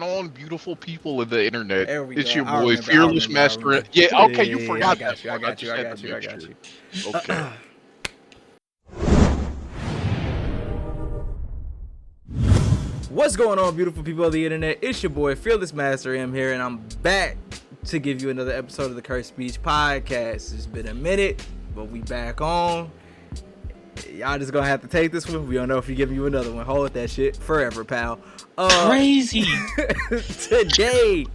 on, beautiful people of the internet? There we It's go. your I boy, remember, Fearless Master. Yeah, okay, you forgot I got that you. I part. got you. just I had got to you. I make got you. sure. Okay. What's going on, beautiful people of the internet? It's your boy, Fearless Master M here, and I'm back to give you another episode of the Cursed Speech Podcast. It's been a minute, but we back on. Y'all just gonna have to take this one. We don't know if we give you another one. Hold that shit forever, pal. Crazy. Today,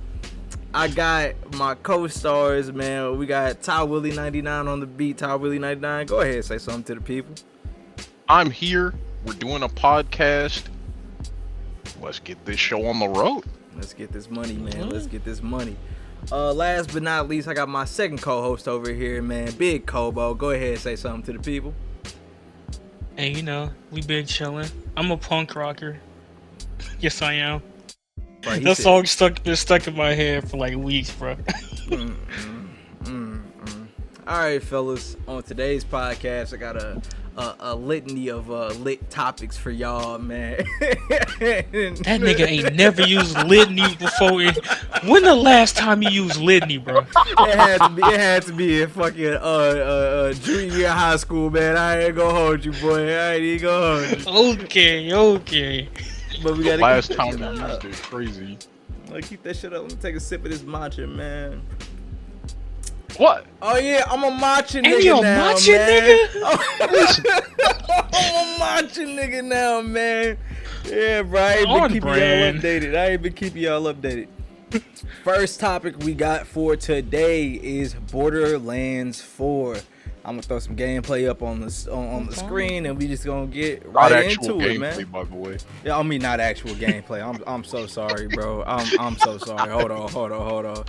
I got my co-stars, man. We got Ty Willie 99 on the beat. Ty Willie 99, go ahead and say something to the people. I'm here. We're doing a podcast. Let's get this show on the road. Let's get this money, man. Let's get this money. Last but not least, I got my second co-host over here, man. Big Kobo. Go ahead and say something to the people. Hey, you know, we been chilling. I'm a punk rocker. Yes, I am. Bro, that song been stuck in my head for like weeks, bro. All right, fellas. On today's podcast, I got a litany of lit topics for y'all, man. That nigga ain't never used litany before. When the last time you used litany, bro? It had to be in fucking junior year high school, man. I ain't gonna hold you, boy. I ain't even gonna hold you. Okay. But we gotta last time you used it, crazy. Like, keep that shit up. Let me take a sip of this matcha, man. What? Oh yeah, I'm a matcha And nigga you a now, matcha man. nigga? I'm a matcha nigga now, man. Yeah, bro. I ain't been keeping y'all updated. First topic we got for today is Borderlands 4. I'm gonna throw some gameplay up on the screen, and we just gonna get right into it, man. By the way. Yeah, I mean not actual gameplay. I'm so sorry, bro. I'm so sorry. Hold on.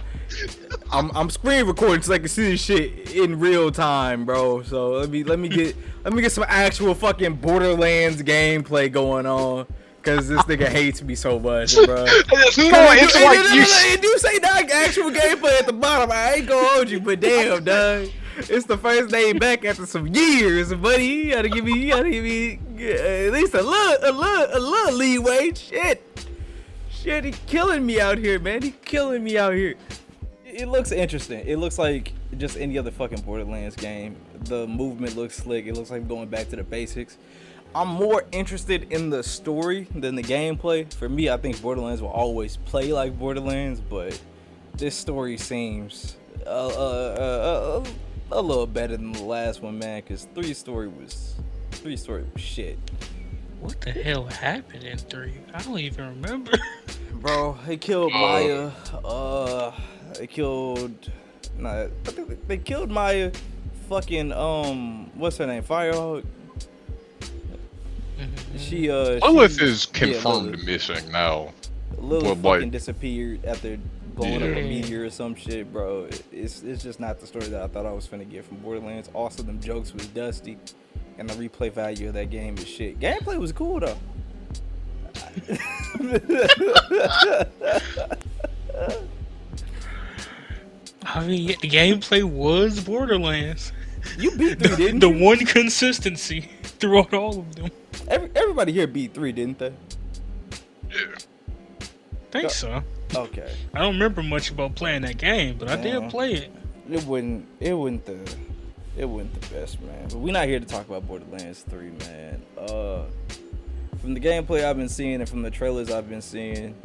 I'm screen recording so I can see this shit in real time, bro. So let me get some actual fucking Borderlands gameplay going on. Cause this nigga hates me so much, bro. It do say that actual gameplay at the bottom. I ain't gonna hold you, but damn, dog. It's the first day back after some years, buddy. You gotta give me at least a little leeway. Shit, he killing me out here, man. He killing me out here. It looks interesting. It looks like just any other fucking Borderlands game. The movement looks slick. It looks like going back to the basics. I'm more interested in the story than the gameplay. For me, I think Borderlands will always play like Borderlands, but this story seems a little better than the last one, man. Cause three story was shit. What the hell happened in 3? I don't even remember. Bro, they killed Maya. They killed Maya. Fucking what's her name? Firehawk. She Lilith is confirmed missing now. Lilith fucking disappeared after blowing up a meteor or some shit, bro. It's just not the story that I thought I was finna get from Borderlands. Also, them jokes was dusty, and the replay value of that game is shit. Gameplay was cool though. I mean, the gameplay was Borderlands. You beat 3, didn't you? The one consistency throughout all of them. Everybody here beat 3, didn't they? Yeah. Think so. Okay. I don't remember much about playing that game, but I did play it. It wasn't the best, man. But we're not here to talk about Borderlands 3, man. From the gameplay I've been seeing and from the trailers I've been seeing,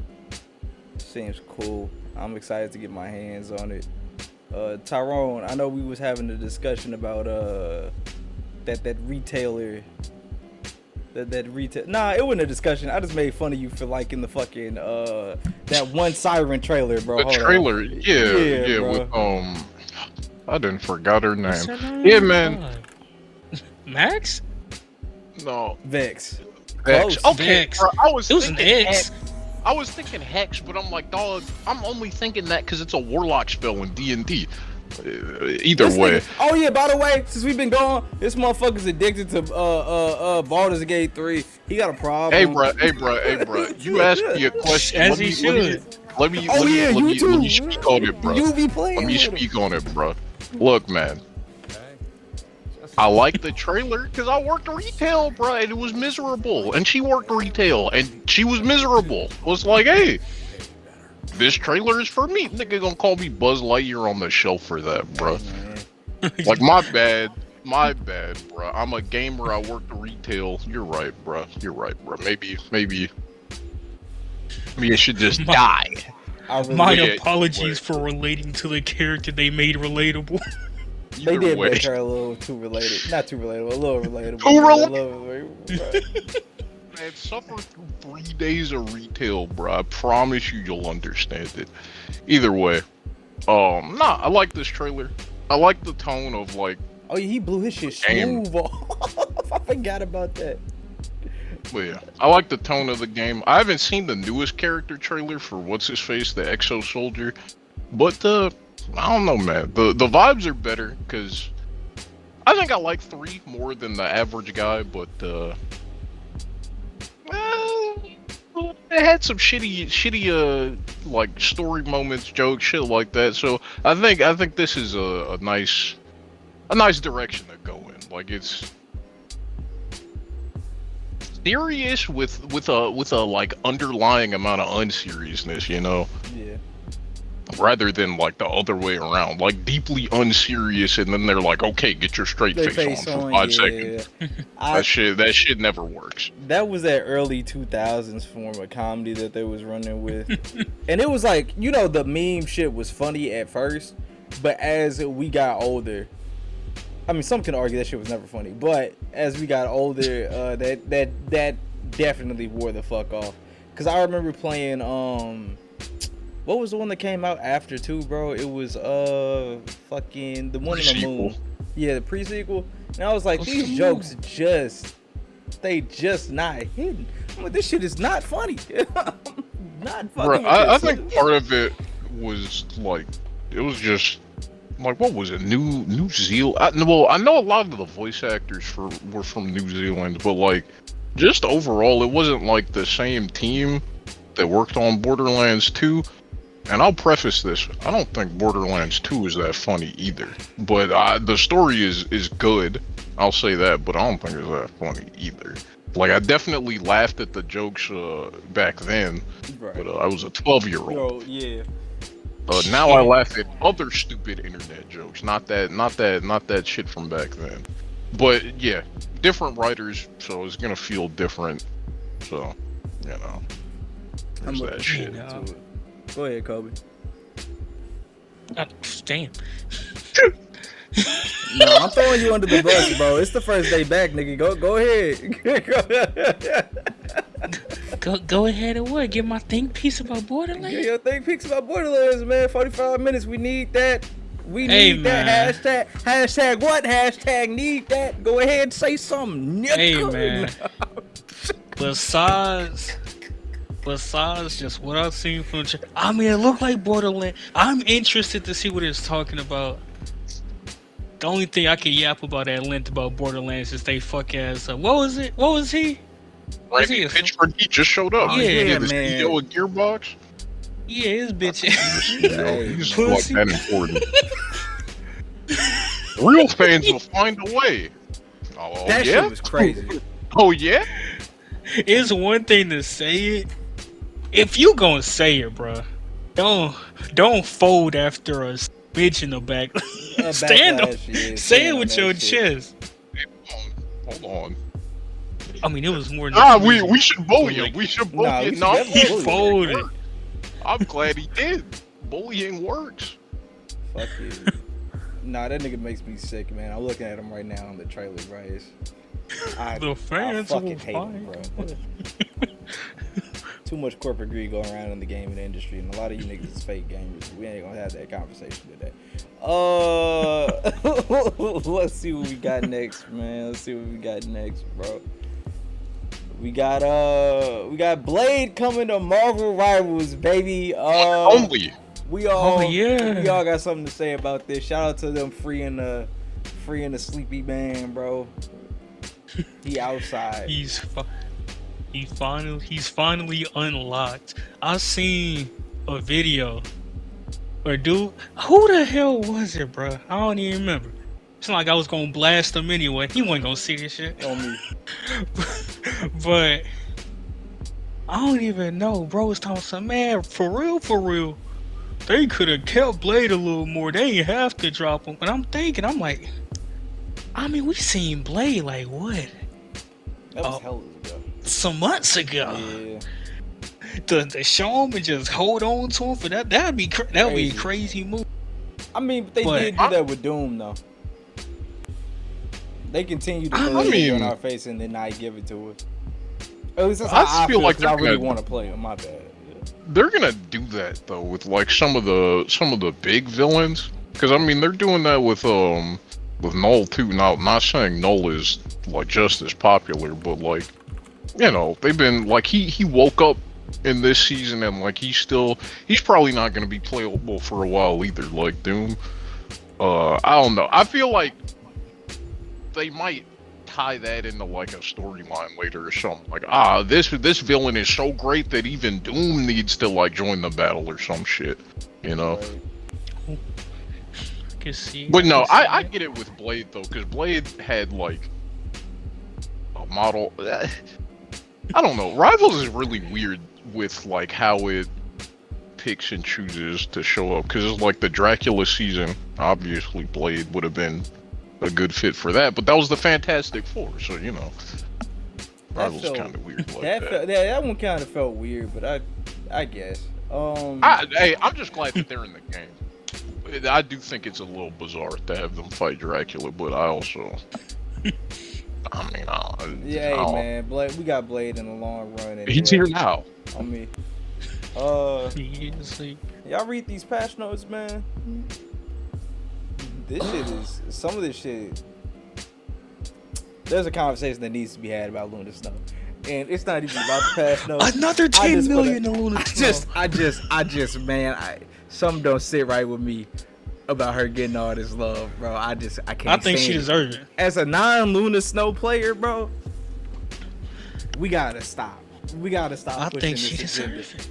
it seems cool. I'm excited to get my hands on it. Tyrone, I know we was having a discussion about that retailer. That retail. Nah, it wasn't a discussion. I just made fun of you for liking the fucking that one Siren trailer, bro. The trailer, yeah, bro. With I didn't forgot her name. Yeah, man. Max? No. Vex. Okay, Vex. Bro, it was an X. I was thinking Hex, but I'm like, dog, I'm only thinking that because it's a Warlock spell in D&D. Either way. Oh yeah, by the way, since we've been gone, this motherfucker's addicted to Baldur's Gate 3. He got a problem. Hey bro. You asked me a question. As he should. Let me speak on it, bro. You be playing. Let me speak on it, bro. Look, man. I like the trailer because I worked retail, bro, and it was miserable. And she worked retail, and she was miserable. It was like, hey, this trailer is for me. Nigga gonna call me Buzz Lightyear on the shelf for that, bro. Like, my bad, bro. I'm a gamer. I work retail. You're right, bro. Maybe it should just die. My apologies for relating to the character they made relatable. They did make her a little too related. Not too relatable, a little relatable. Man, suffer through 3 days of retail, bro. I promise you'll understand it. Either way, I like this trailer. I like the tone of, like... Oh, yeah, he blew his shit smooth off. I forgot about that. But yeah, I like the tone of the game. I haven't seen the newest character trailer for what's-his-face, the Exo Soldier. But, I don't know, man. The vibes are better, because... I think I like 3 more than the average guy, but, it had some shitty, like, story moments, jokes, shit like that. So I think this is a nice direction to go in. Like, it's serious with a like underlying amount of unseriousness, you know? Yeah. Rather than like the other way around, like deeply unserious, and then they're like, "Okay, get your straight face on for 5 seconds." That shit never works. That was that early 2000s form of comedy that they was running with, and it was like, you know, the meme shit was funny at first, but as we got older, I mean, some can argue that shit was never funny, but as we got older, that definitely wore the fuck off. Cause I remember playing what was the one that came out after 2, bro? It was fucking the one in the moon. Yeah, the pre-sequel. And I was like, these jokes they just not hitting. I'm like, this shit is not funny. Not fucking. Bro, I think part of it was like, it was just like, what was it? New Zealand. Well, I know a lot of the voice actors were from New Zealand, but like, just overall, it wasn't like the same team that worked on Borderlands 2. And I'll preface this, I don't think Borderlands 2 is that funny either. But the story is good, I'll say that, but I don't think it's that funny either. Like, I definitely laughed at the jokes back then, right. But I was a 12-year-old. Yo, yeah. Now I laugh at other stupid internet jokes, not that shit from back then. But yeah, different writers, so it's gonna feel different. So, you know, there's that shit. Go ahead, Kobe. Damn. No, I'm throwing you under the bus, bro. It's the first day back, nigga. Go ahead. Go ahead and what? Give my think piece about Borderlands? Give your think piece about Borderlands, man. 45 minutes. We need that. We need that. Hashtag what? Hashtag need that. Go ahead and say something, nigga. Hey, man. Besides just what I've seen from I mean, it looked like Borderlands. I'm interested to see what it's talking about. The only thing I can yap about at length about Borderlands is they fuck ass. What was it? What was he? Randy Pitchford, he just showed up. Yeah, the man. CEO of Gearbox. Yeah, his bitch. He's like that important. Real fans will find a way. Oh, that yeah? shit was crazy. Oh yeah? It's one thing to say it. If you gonna say it, bro, don't fold after a bitch in the back. Stand up. Say it with your chest. Hold on. I mean, it was more than we should bully him. We should bully him. No, he folded. I'm glad he did. Bullying works. Fuck you. Nah, that nigga makes me sick, man. I'm looking at him right now on the trailer, right? The fans I fucking hate him, bro. Too much corporate greed going around in the gaming industry, and a lot of you niggas is fake gamers. We ain't gonna have that conversation today. Let's see what we got next, man. Let's see what we got next, bro. We got Blade coming to Marvel Rivals, baby. We all got something to say about this. Shout out to them freeing the sleepy man, bro. He outside. He's finally unlocked. I seen a video. Or dude, who the hell was it, bro? I don't even remember. It's not like I was gonna blast him anyway. He wasn't gonna see this shit. On me. But I don't even know, bro. Was talking some man for real. They could have kept Blade a little more. They didn't have to drop him. And I'm like, I mean, we seen Blade like what? That was hell ago. Some months ago. Yeah. To show him and just hold on to him for that'd be a crazy move. I mean, but they did do that with Doom though. They continue to put it on our face and then not give it to us. At least that's how I feel like I really want to play him. My bad. Yeah. They're gonna do that though with like some of the big villains, because I mean they're doing that with Null too. Now, not saying Null is like just as popular, but like, you know, they've been like he woke up in this season and like he's probably not gonna be playable for a while either. Like Doom. I don't know. I feel like they might tie that into like a storyline later or something. Like, this villain is so great that even Doom needs to like join the battle or some shit. You know. But no, I get it with Blade though, because Blade had like a model. I don't know. Rivals is really weird with like how it picks and chooses to show up, because it's like the Dracula season. Obviously, Blade would have been a good fit for that, but that was the Fantastic Four, so you know. Rivals kind of weird like that. That one kind of felt weird, but I guess. Hey, I'm just glad that they're in the game. I do think it's a little bizarre to have them fight Dracula, but I also, I mean, man, Blade, we got Blade in the long run. Anyway. He's here now. I mean, y'all read these patch notes, man. Some of this shit. There's a conversation that needs to be had about Luna Snow, and it's not even about the patch notes. Another 10 million in Luna Snow. I just, man, something don't sit right with me about her getting all this love, bro. I can't. I think she deserves it. As a non-Luna Snow player, bro, we gotta stop. I think she deserves it.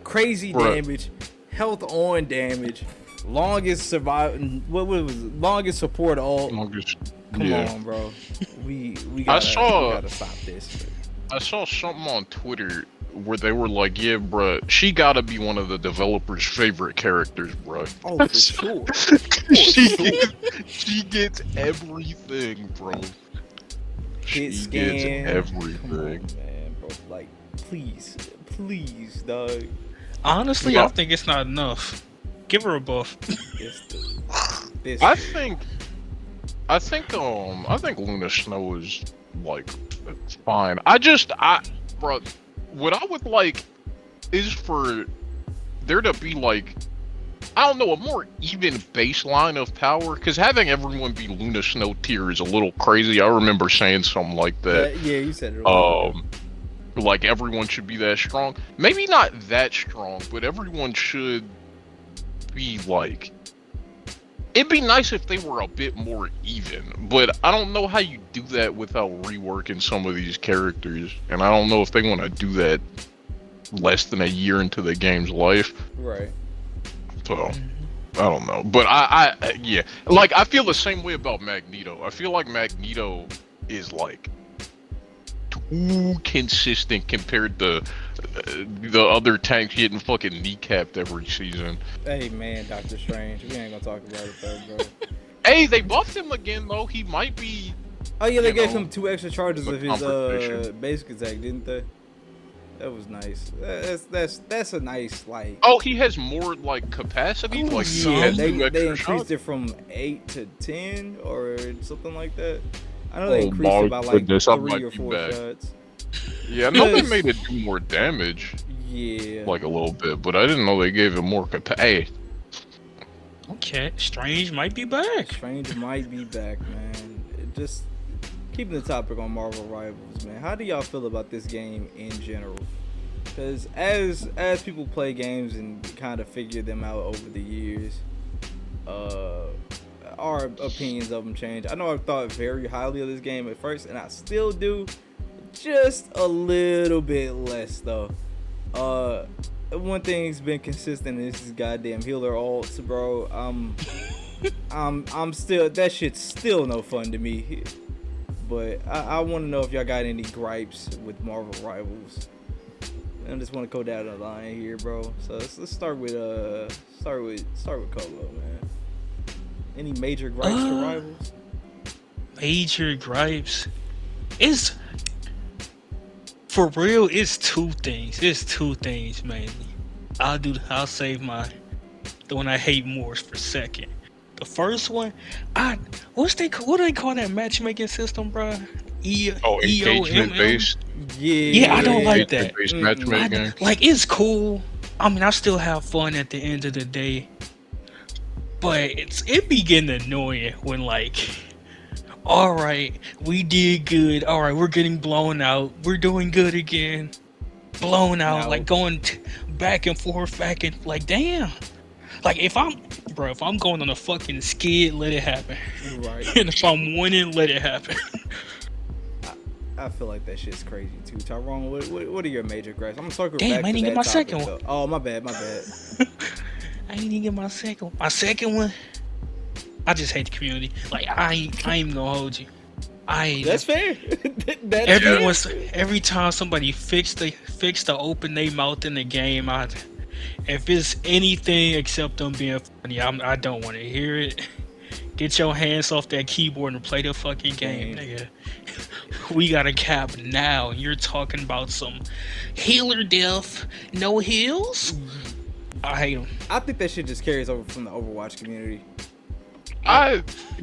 Crazy damage, health on damage, longest survive. What was it? Longest support all? Come on, bro. We gotta stop this. I saw something on Twitter where they were like, yeah, bruh, she gotta be one of the developers' favorite characters, bruh. Oh, for sure. She gets everything, bro. She gets everything. Come on, man, bro. Like, please, dog. Honestly, I think it's not enough. Give her a buff. I think Luna Snow is like fine. Bro, what I would like is for there to be like, I don't know, a more even baseline of power, because having everyone be Luna Snow tier is a little crazy. I remember saying something like that. Yeah, you said it. Like everyone should be that strong. Maybe not that strong, but everyone should be like, it'd be nice if they were a bit more even, but I don't know how you do that without reworking some of these characters, and I don't know if they want to do that less than a year into the game's life. Right. So, I don't know, but yeah, like I feel the same way about Magneto. I feel like Magneto is like too consistent compared to the other tanks getting fucking kneecapped every season. Hey man, Doctor Strange, we ain't gonna talk about it though, bro. Hey, they buffed him again though. He might be. Oh yeah, they gave him 2 extra charges of his basic attack, didn't they? That was nice. That's a nice like. Oh, he has more like capacity. Oh, like yeah, they increased it from 8 to 10 or something like that. I know they increased it by like 3 or 4 shots. Yeah, I know they made it do more damage. Yeah. Like a little bit, but I didn't know they gave it more capacity. Okay, Strange might be back. Strange might be back, man. Just keeping the topic on Marvel Rivals, man. How do y'all feel about this game in general? Because as people play games and kind of figure them out over the years, our opinions of them change. I know I thought very highly of this game at first, and I still do, just a little bit less though. One thing's been consistent is this goddamn healer ults, bro. I'm still, that shit's still no fun to me. But I want to know if y'all got any gripes with Marvel Rivals. I just want to go down the line here, bro. So let's start with Colo, man. Any major gripes to Rivals? Major gripes. It's for real. It's two things. It's two things mainly. I'll save the one I hate more for second. The first one, what do they call that matchmaking system, bro? Engagement based. Yeah, I don't like that. Based matchmaking. Like, it's cool. I mean, I still have fun at the end of the day, but it be getting annoying when, like, all right, we did good. All right, we're getting blown out. We're doing good again. Blown out, like going back and forth, like, damn. Like, if I'm going on a fucking skid, let it happen. Right. And if I'm winning, let it happen. I feel like that shit's crazy too. Tyrone, what are your major gripes? I'm gonna circle Damn, back I to didn't that get my topic, second though. one. Oh, my bad. I didn't even get my second one. My second one, I just hate the community. Like, I ain't gonna hold you. That's fair. That's fair. Every time somebody fix the open they mouth in the game, if it's anything except them being funny, I don't want to hear it. Get your hands off that keyboard and play the fucking game, nigga. We got a cap now, and you're talking about some healer death, no heals? I hate them. I think that shit just carries over from the Overwatch community.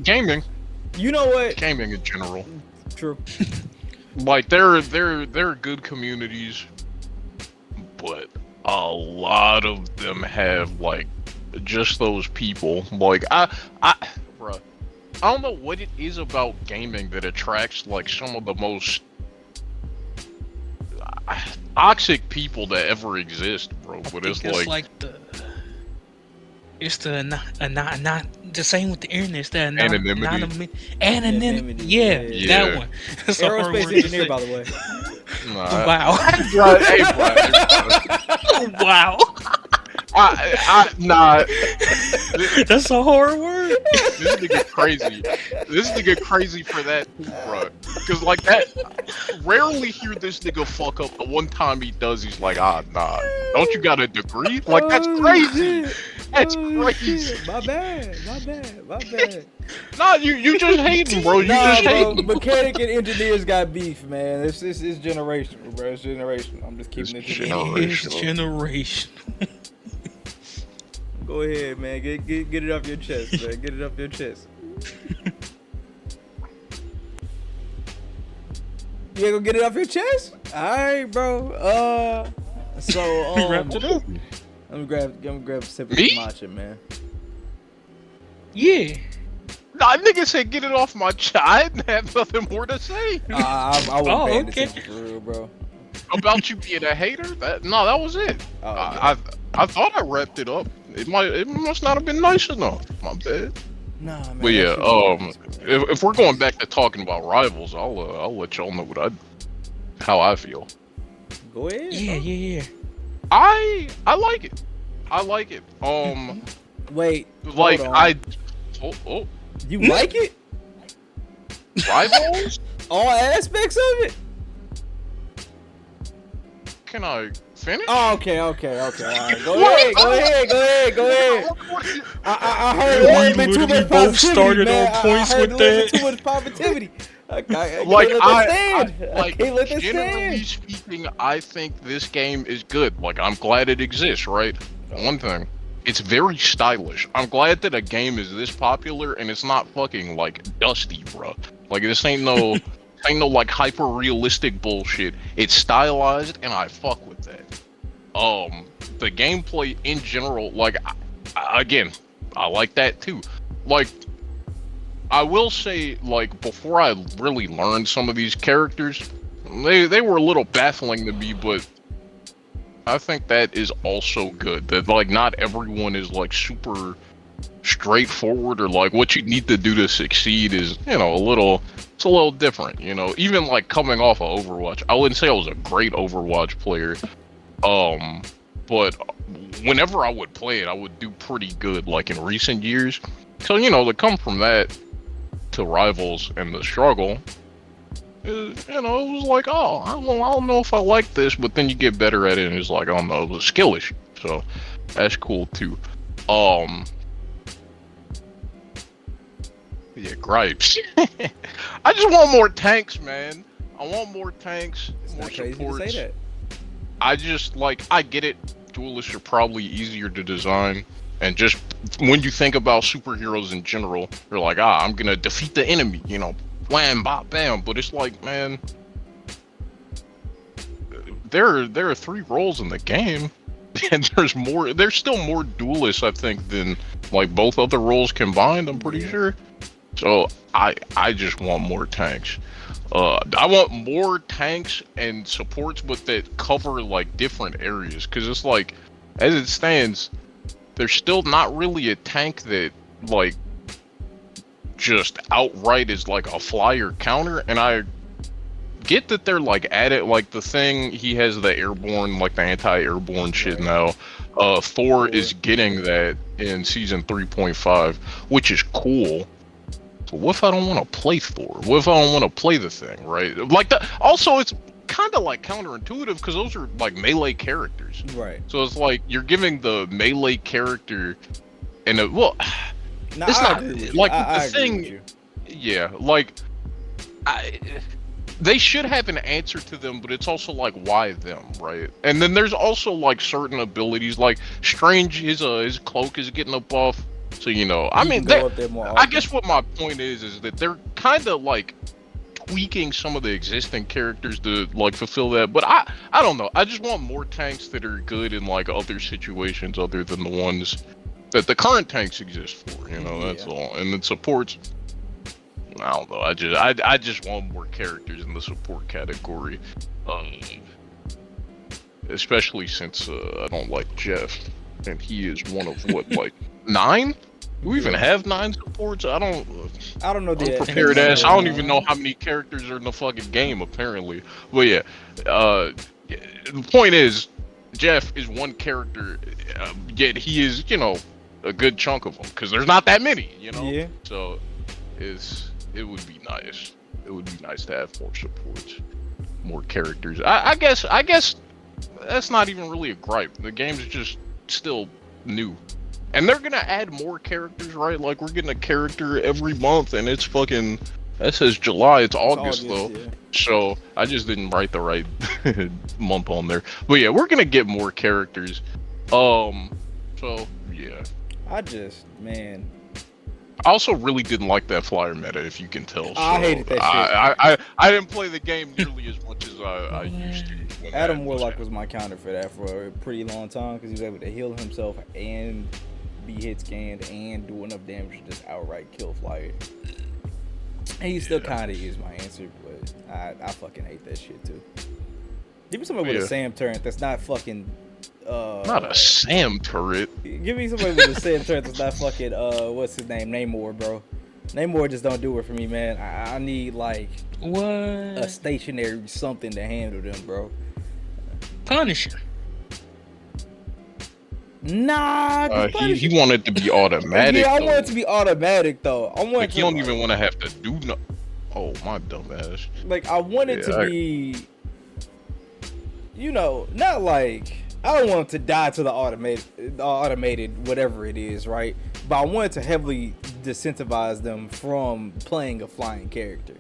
Gaming. You know what? Gaming in general. True. Like, they're good communities, but a lot of them have, like, just those people. Like, bruh, I don't know what it is about gaming that attracts, like, some of the most toxic people that ever exist, bro. But it's like not the same with the internet. It's that anonymity. Yeah, that one. That's aerospace engineer, by the way. Wow. Wow. Nah. That's a horror word. This nigga crazy. This nigga crazy for that too, bro. Because, like, that, rarely hear this nigga fuck up. The one time he does, he's like, nah. Don't you got a degree? Like, that's crazy. That's crazy. My bad. Nah, you just hating, bro. You just hating. Mechanic and engineers got beef, man. It's generational, bro. It's generational. I'm just keeping it generational. Go ahead, man. Get it off your chest, man. Get it off your chest. You ain't gonna get it off your chest? Alright, bro. So we wrapped it up. I'm gonna grab a sip of matcha, man. Yeah. Nah, nigga said get it off my chest. I didn't have nothing more to say. I wasn't paying attention for real, bro. About you being a hater? That was it. I thought I wrapped it up. It must not have been nice enough. My bad. Nah, man. But yeah, if we're going back to talking about Rivals, I'll let y'all know how I feel. Go ahead. Yeah. I like it. Wait. Like, You like it? Rivals? All aspects of it? Can I finish? Oh, okay. All right. Go ahead. I heard a little bit too much both positivity, started man. on points with that. Too much positivity. I can't Like, let that stand. Generally speaking, I think this game is good. Like, I'm glad it exists, right? One thing, it's very stylish. I'm glad that a game is this popular and it's not fucking, like, dusty, bro. Like, this ain't no like hyper realistic bullshit. It's stylized and I fuck with that. The gameplay in general, like, again, I like that too. Like, I will say, like, before I really learned some of these characters, they were a little baffling to me, but I think that is also good. That, like, not everyone is, like, super straightforward, or, like, what you need to do to succeed is, you know, it's a little different, you know? Even, like, coming off of Overwatch, I wouldn't say I was a great Overwatch player, but whenever I would play it, I would do pretty good, like, in recent years. So, you know, to come from that to Rivals and the struggle, You know, it was like, oh, I don't know if I like this, but then you get better at it, and it's like, oh no, it was a skill issue. So that's cool too. Yeah, gripes. I just want more tanks, man. I want more tanks, It's more not crazy supports. to say that. I just like, I get it. Duelists are probably easier to design, and just when you think about superheroes in general, you're like, I'm gonna defeat the enemy, you know, wham, bop, bam. But it's like, man, there are 3 roles in the game, and there's still more duelists, I think, than like both other roles combined. I'm pretty sure. So I just want more tanks. I want more tanks and supports, but that cover like different areas. Cause it's like, as it stands, there's still not really a tank that like just outright is like a flyer counter. And I get that they're like at it, like the thing, he has the airborne, like the anti-airborne shit now. Thor is getting that in season 3.5, which is cool. But what if I don't want to play Thor? What if I don't want to play the thing, right? Like that. Also, it's kind of like counterintuitive because those are like melee characters, Right. so it's like you're giving the melee character, and it's I not agree with like you. I the agree thing. with you. Yeah, like they should have an answer to them, but it's also like, why them, right? And then there's also like certain abilities, like Strange, his cloak is getting a buff, so you know. I mean, Go up there more I often. guess what my point is that they're kind of like tweaking some of the existing characters to like fulfill that. But I don't know. I just want more tanks that are good in like other situations other than the ones that the current tanks exist for. You know, that's all. And then supports. I don't know. I just want more characters in the support category, especially since I don't like Jeff, and he is one of what, like 9? Do we even have 9 supports? I don't know the prepared ass. I don't even know how many characters are in the fucking game apparently. But yeah, the point is, Jeff is one character, yet he is, you know, a good chunk of them because there's not that many, you know. Yeah. So it would be nice. It would be nice to have more supports, more characters. I guess that's not even really a gripe. The game's just still new. And they're gonna add more characters, right? Like, we're getting a character every month, and it's fucking... That says July, it's August though. Yeah. So, I just didn't write the right month on there. But yeah, we're gonna get more characters. So, yeah. Man... I also really didn't like that flyer meta, if you can tell. So I hated that shit. I didn't play the game nearly as much as I used to. Adam Warlock was my counter for that for a pretty long time because he was able to heal himself and be hit scanned and do enough damage to just outright kill flyer. And he still kind of is my answer, but I fucking hate that shit too. Give me somebody with a Sam turret that's not fucking... not a Sam turret. Give me somebody with a Sam turret that's not fucking what's his name, Namor, bro. Namor just don't do it for me, man. I need like a stationary something to handle them, bro. Punisher. Nah, he wanted to be automatic. Yeah, I want it to be automatic though. I want like, you don't even want to have to do no. Oh, my dumb ass. Like, I want it to be, you know, not like, I don't want it to die to the automated whatever it is, right? But I want it to heavily disincentivize them from playing a flying character.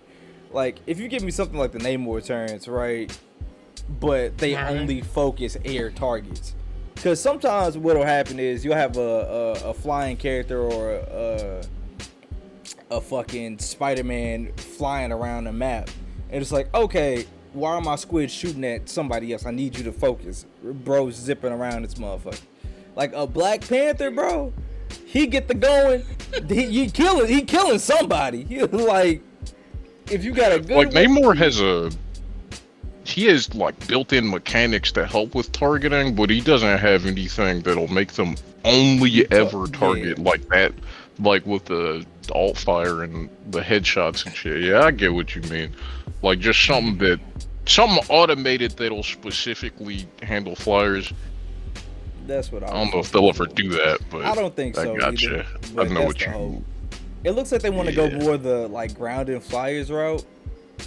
Like, if you give me something like the Namor turrets, right? But they only focus air targets. Because sometimes what'll happen is you'll have a flying character or a fucking Spider-Man flying around the map. And it's like, okay, why are my squids shooting at somebody else? I need you to focus. Bro's zipping around this motherfucker. Like a Black Panther, bro. He get the going. He killing somebody. He, like, if you got a good... Like, Namor has he has like built-in mechanics to help with targeting, but he doesn't have anything that'll make them only ever target like that, like with the alt fire and the headshots and shit. Yeah, I get what you mean. Like, just something automated that'll specifically handle flyers. That's what I don't know if they'll ever do that, but I don't think so. I gotcha. I know what you. It looks like they want to go more the like ground and flyers route,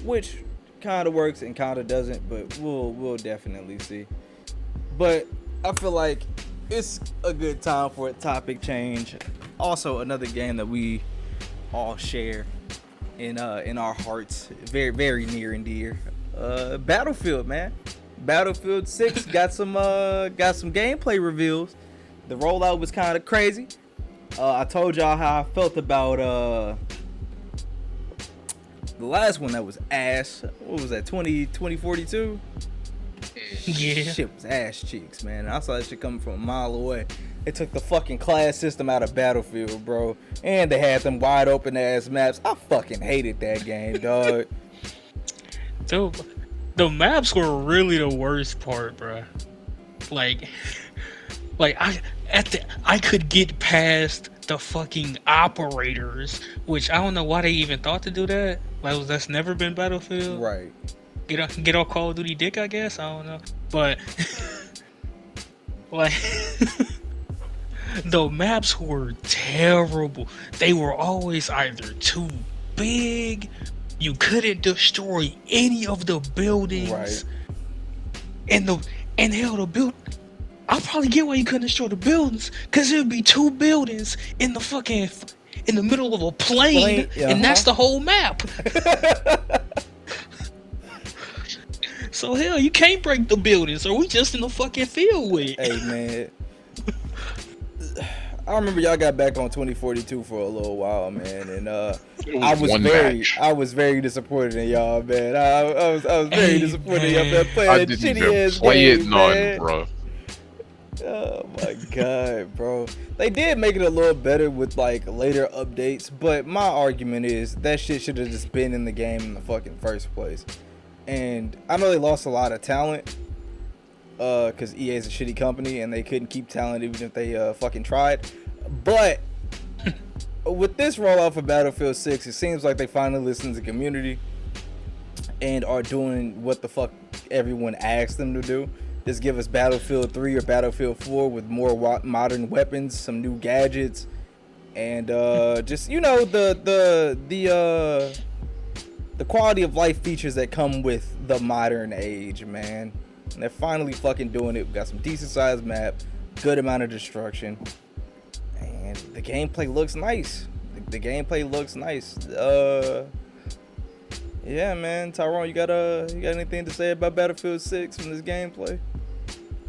which kind of works and kind of doesn't, but we'll definitely see. But I feel like it's a good time for a topic change. Also, another game that we all share in our hearts, very very near and dear. Battlefield, man. Battlefield 6 got some gameplay reveals. The rollout was kind of crazy. I told y'all how I felt about the last one that was ass. What was that? 2042? Yeah. Shit was ass cheeks, man. I saw that shit coming from a mile away. They took the fucking class system out of Battlefield, bro. And they had them wide open ass maps. I fucking hated that game, dog. Dude, the maps were really the worst part, bro. Like I could get past the fucking operators, which I don't know why they even thought to do that. Like, that's never been Battlefield. Right. Get all Call of Duty dick, I guess. I don't know, but like the maps were terrible. They were always either too big, you couldn't destroy any of the buildings, right? And hell, the build. I'll probably get why you couldn't destroy the buildings, cause there'd be two buildings in the middle of a plane, and that's the whole map. So hell, you can't break the buildings, or we just in the fucking field with it. Hey man, I remember y'all got back on 2042 for a little while, man, and I was very disappointed in y'all, man. I was very disappointed in y'all playing that shitty ass game, man. Bro. Oh my god, bro. They did make it a little better with like later updates, but my argument is that shit should have just been in the game in the fucking first place. And I know they lost a lot of talent, cause EA is a shitty company and they couldn't keep talent even if they fucking tried. But with this rollout for Battlefield 6, it seems like they finally listened to the community and are doing what the fuck everyone asked them to do. Just give us Battlefield 3 or Battlefield 4 with more modern weapons, some new gadgets, and just, you know, the quality of life features that come with the modern age, man. And they're finally fucking doing it. We got some decent sized map, good amount of destruction, and the gameplay looks nice. The gameplay looks nice. Yeah, man. Tyrone, you got anything to say about Battlefield 6 from this gameplay?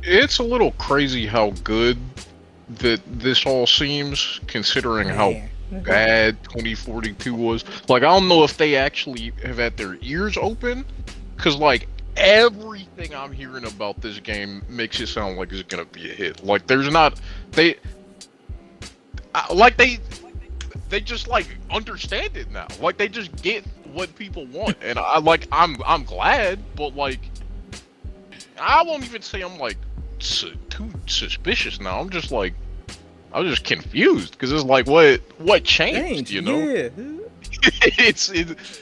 It's a little crazy how good that this all seems, considering how bad 2042 was. Like, I don't know if they actually have had their ears open, because, like, everything I'm hearing about this game makes it sound like it's gonna be a hit. Like, there's not... They just, like, understand it now. Like, they just get what people want. And I'm glad, but, like, I won't even say I'm, like, too suspicious now. I'm just confused, because it's like, what changed, you know? Yeah.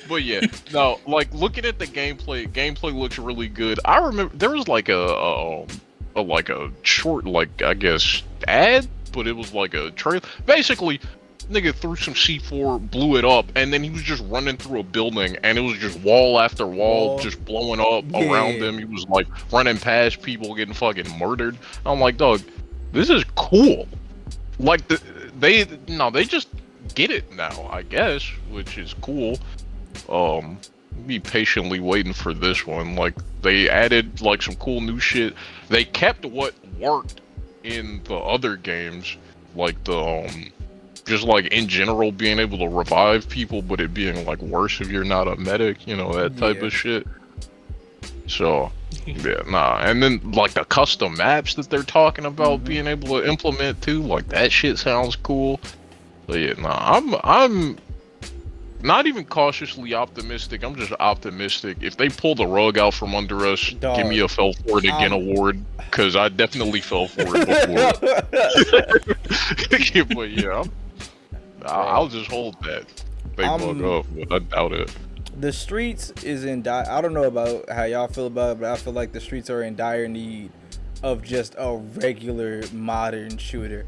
But yeah, no, like, looking at the gameplay looks really good. I remember there was like a short, like, I guess, ad, but it was like a trailer. Basically, nigga threw some C4, blew it up, and then he was just running through a building, and it was just wall after wall just blowing up around him. He was like running past people, getting fucking murdered. I'm like, dog, this is cool. Like, they just get it now, I guess, which is cool. Be patiently waiting for this one. Like, they added like some cool new shit. They kept what worked in the other games, like the just like in general being able to revive people, but it being like worse if you're not a medic, you know, that type of shit. So yeah, nah. And then like the custom maps that they're talking about being able to implement too, like that shit sounds cool. So yeah, nah, I'm not even cautiously optimistic. I'm just optimistic. If they pull the rug out from under us, give me a fell for it again award, because I definitely fell for it before. But yeah, I'll just hold that. They bug up, but I doubt it. The streets is in I don't know about how y'all feel about it, but I feel like the streets are in dire need of just a regular modern shooter.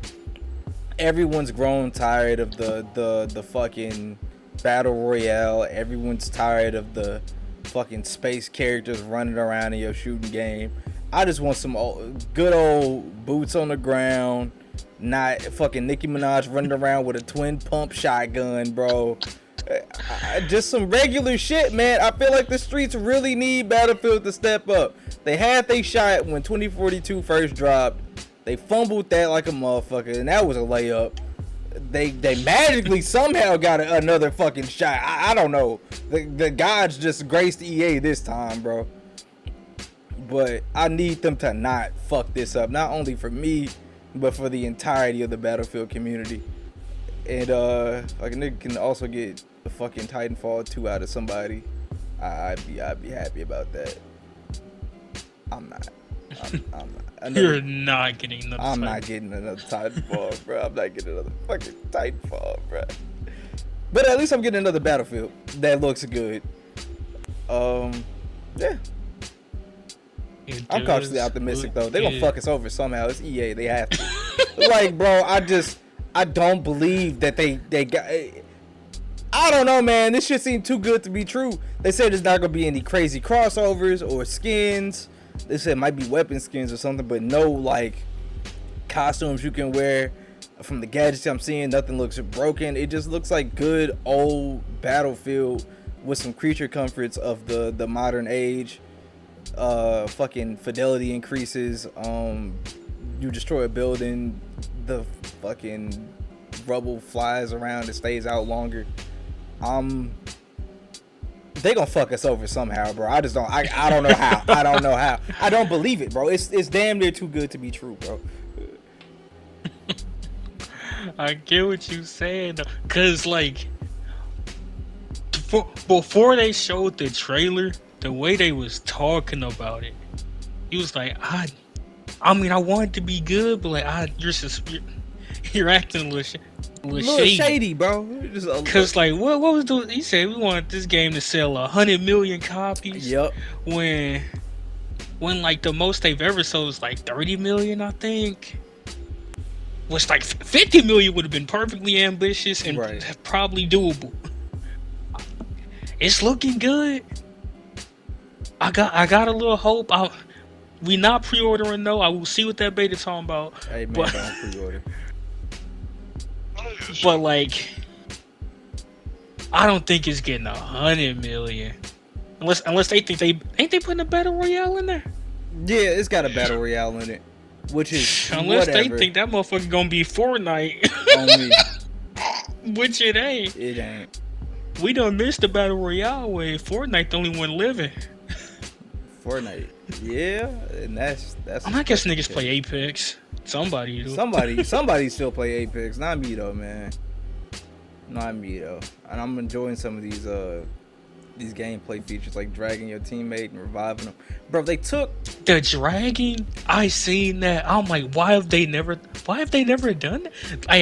Everyone's grown tired of the fucking battle royale. Everyone's tired of the fucking space characters running around in your shooting game. I just want some good old boots on the ground, not fucking Nicki Minaj running around with a twin pump shotgun, bro. Just some regular shit, man. I feel like the streets really need Battlefield to step up. They had they shot when 2042 first dropped. They fumbled that like a motherfucker, and that was a layup. They magically somehow got another fucking shot. I don't know. The gods just graced EA this time, bro. But I need them to not fuck this up. Not only for me, but for the entirety of the Battlefield community. And like a nigga can also get the fucking Titanfall 2 out of somebody. I'd be happy about that. I'm not. You're not getting another. I'm not getting another Titanfall, bro. I'm not getting another fucking Titanfall, bro. But at least I'm getting another Battlefield that looks good. Yeah. I'm cautiously optimistic though. They're gonna fuck us over somehow. It's EA. They have to. Like, bro, I don't believe that they got. I don't know, man. This shit seemed too good to be true. They said there's not gonna be any crazy crossovers or skins. They said it might be weapon skins or something, but no like costumes you can wear from the gadgets I'm seeing. Nothing looks broken. It just looks like good old Battlefield with some creature comforts of the modern age. Fucking fidelity increases. You destroy a building, the fucking rubble flies around, it stays out longer. They gonna fuck us over somehow, bro. I don't know how. I don't know how. I don't believe it, bro. It's damn near too good to be true, bro. I get what you saying, cause like before they showed the trailer, the way they was talking about it, he was like, I mean, I want it to be good, but like, you're acting a little shady, bro. Cause like, what was the? He said we want this game to sell 100 million copies. Yep. When like the most they've ever sold was like 30 million, I think. Which like 50 million would have been perfectly ambitious and probably doable. It's looking good. I got a little hope. We not pre-ordering though. I will see what that beta's talking about. Hey man, don't pre-order. But like, I don't think it's getting 100 million, unless they think ain't they putting a battle royale in there. Yeah, it's got a battle royale in it, which is unless whatever. They think that motherfucker gonna be Fortnite, which it ain't. It ain't. We done missed the battle royale where Fortnite the only one living. Fortnite, yeah, and that's. I guess niggas play Apex. Somebody still play Apex. Not me though, man. Not me though. And I'm enjoying some of these gameplay features like dragging your teammate and reviving them. Bro, they took the dragging. I seen that. I'm like, why have they never done that? I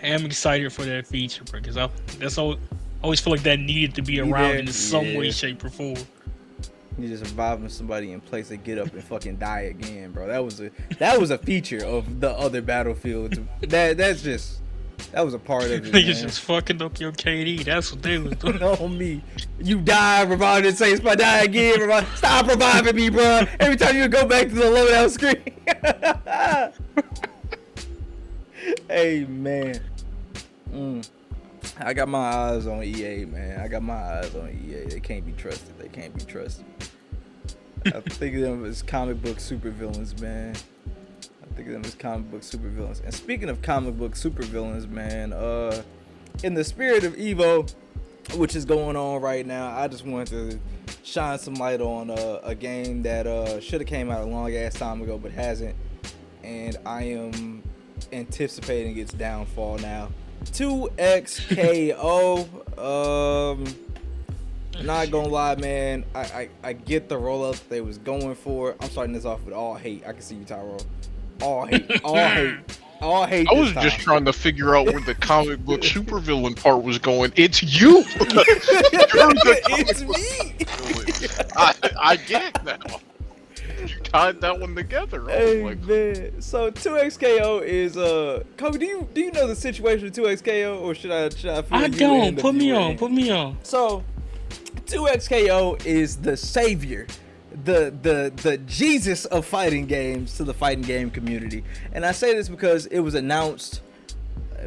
am excited for that feature, bro, because I always feel like that needed to be around in some way, shape, or form. You just reviving somebody in place, they get up and fucking die again, bro. That was a feature of the other Battlefields. That was a part of it. Niggas just fucking up your KD. That's what they was doing. On me. You die, revive the same spot, die again, revive. Stop reviving me, bro. Every time you go back to the loadout screen. Hey, man. I got my eyes on EA, man. They can't be trusted. I think of them as comic book supervillains, man. And speaking of comic book supervillains, man, in the spirit of Evo, which is going on right now, I just wanted to shine some light on a game that should have came out a long ass time ago, but hasn't. And I am anticipating its downfall now. 2XKO. Not gonna lie, man. I get the rollout that they was going for. I'm starting this off with all hate. I can see you, Tyrone. All hate. I was just trying to figure out where the comic book supervillain part was going. It's you. It's me. I get it now. You tied that one together. Hey, man. So 2XKO is Kobe, do you know the situation with 2XKO, or should I I don't. Put me on. So 2XKO is the savior, the Jesus of fighting games to the fighting game community. And I say this because it was announced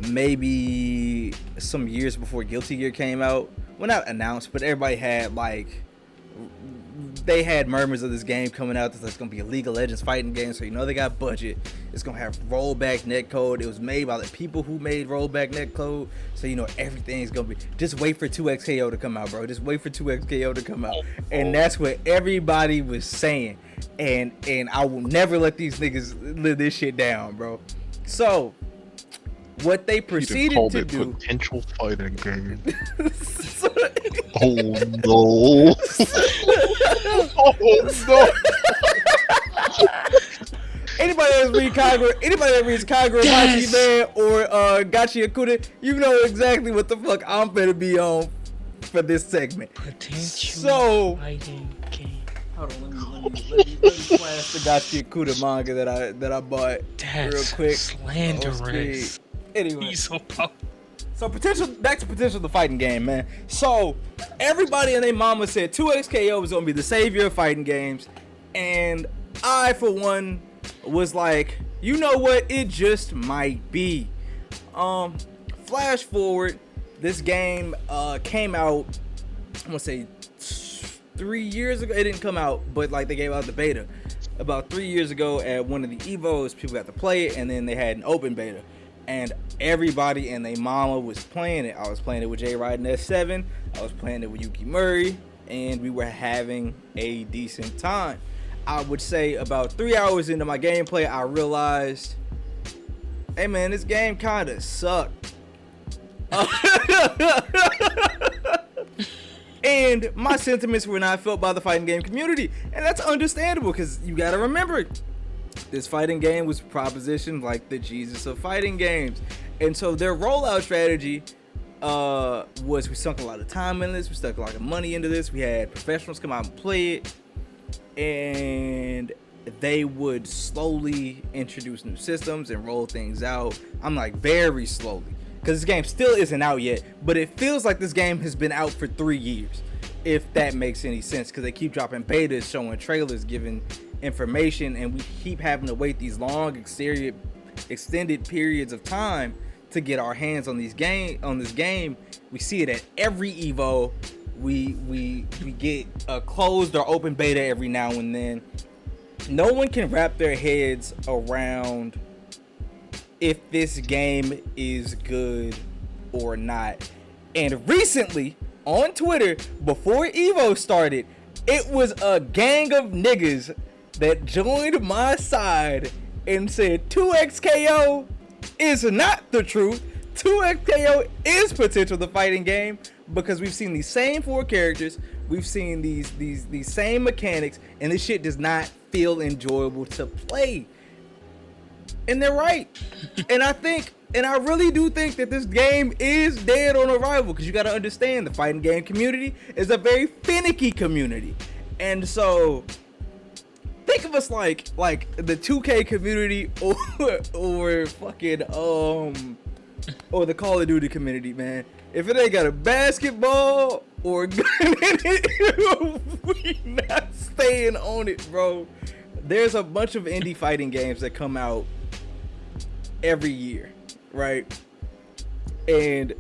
maybe some years before Guilty Gear came out. Well, not announced, but everybody had they had murmurs of this game coming out. That's going to be a League of Legends fighting game, so you know they got budget. It's going to have rollback netcode. It was made by the people who made rollback netcode, so you know everything's going to be. Just wait for 2XKO to come out, bro. Just wait for 2XKO to come out. And that's what everybody was saying. And I will never let these niggas live this shit down, bro. So what they proceeded to do, potential fighting game. Oh no! Oh no! Anybody that reads Kagura Machi Man or Gachi Akuda, you know exactly what the fuck I'm gonna be on for this segment. Potential fighting game. Hold on, let me flash the Gachi Akuda manga that I bought real quick. Slanderous. Anyway, He's so powerful. So back to potential the fighting game, man. So everybody and their mama said 2XKO was gonna be the savior of fighting games, and I, for one, was like, you know what? It just might be. Flash forward, this game came out, I'm gonna say 3 years ago. It didn't come out, but like they gave out the beta about 3 years ago at one of the Evos. People got to play it, and then they had an open beta. And everybody and their mama was playing it. I was playing it with J Ride and S7. I was playing it with Yuki Murray. And we were having a decent time. I would say about 3 hours into my gameplay, I realized, hey man, this game kind of sucked. And my sentiments were not felt by the fighting game community. And that's understandable because you got to remember, this fighting game was propositioned like the Jesus of fighting games. And so their rollout strategy was, we sunk a lot of time in this. We stuck a lot of money into this. We had professionals come out and play it. And they would slowly introduce new systems and roll things out. I'm like, very slowly. Because this game still isn't out yet. But it feels like this game has been out for 3 years. If that makes any sense. Because they keep dropping betas, showing trailers, giving information, and we keep having to wait these long extended periods of time to get our hands on this game. We see it at every Evo. We get a closed or open beta every now and then. No one can wrap their heads around if this game is good or not. And recently on Twitter, before Evo started, it was a gang of niggas that joined my side and said 2XKO is not the truth. 2XKO is potential the fighting game, because we've seen these same 4 characters, we've seen these same mechanics, and this shit does not feel enjoyable to play. And they're right. And I really do think that this game is dead on arrival, because you got to understand, the fighting game community is a very finicky community. And so think of us like the 2K community or fucking or the Call of Duty community, man. If it ain't got a basketball or a gun in it, we not staying on it, bro. There's a bunch of indie fighting games that come out every year, right? And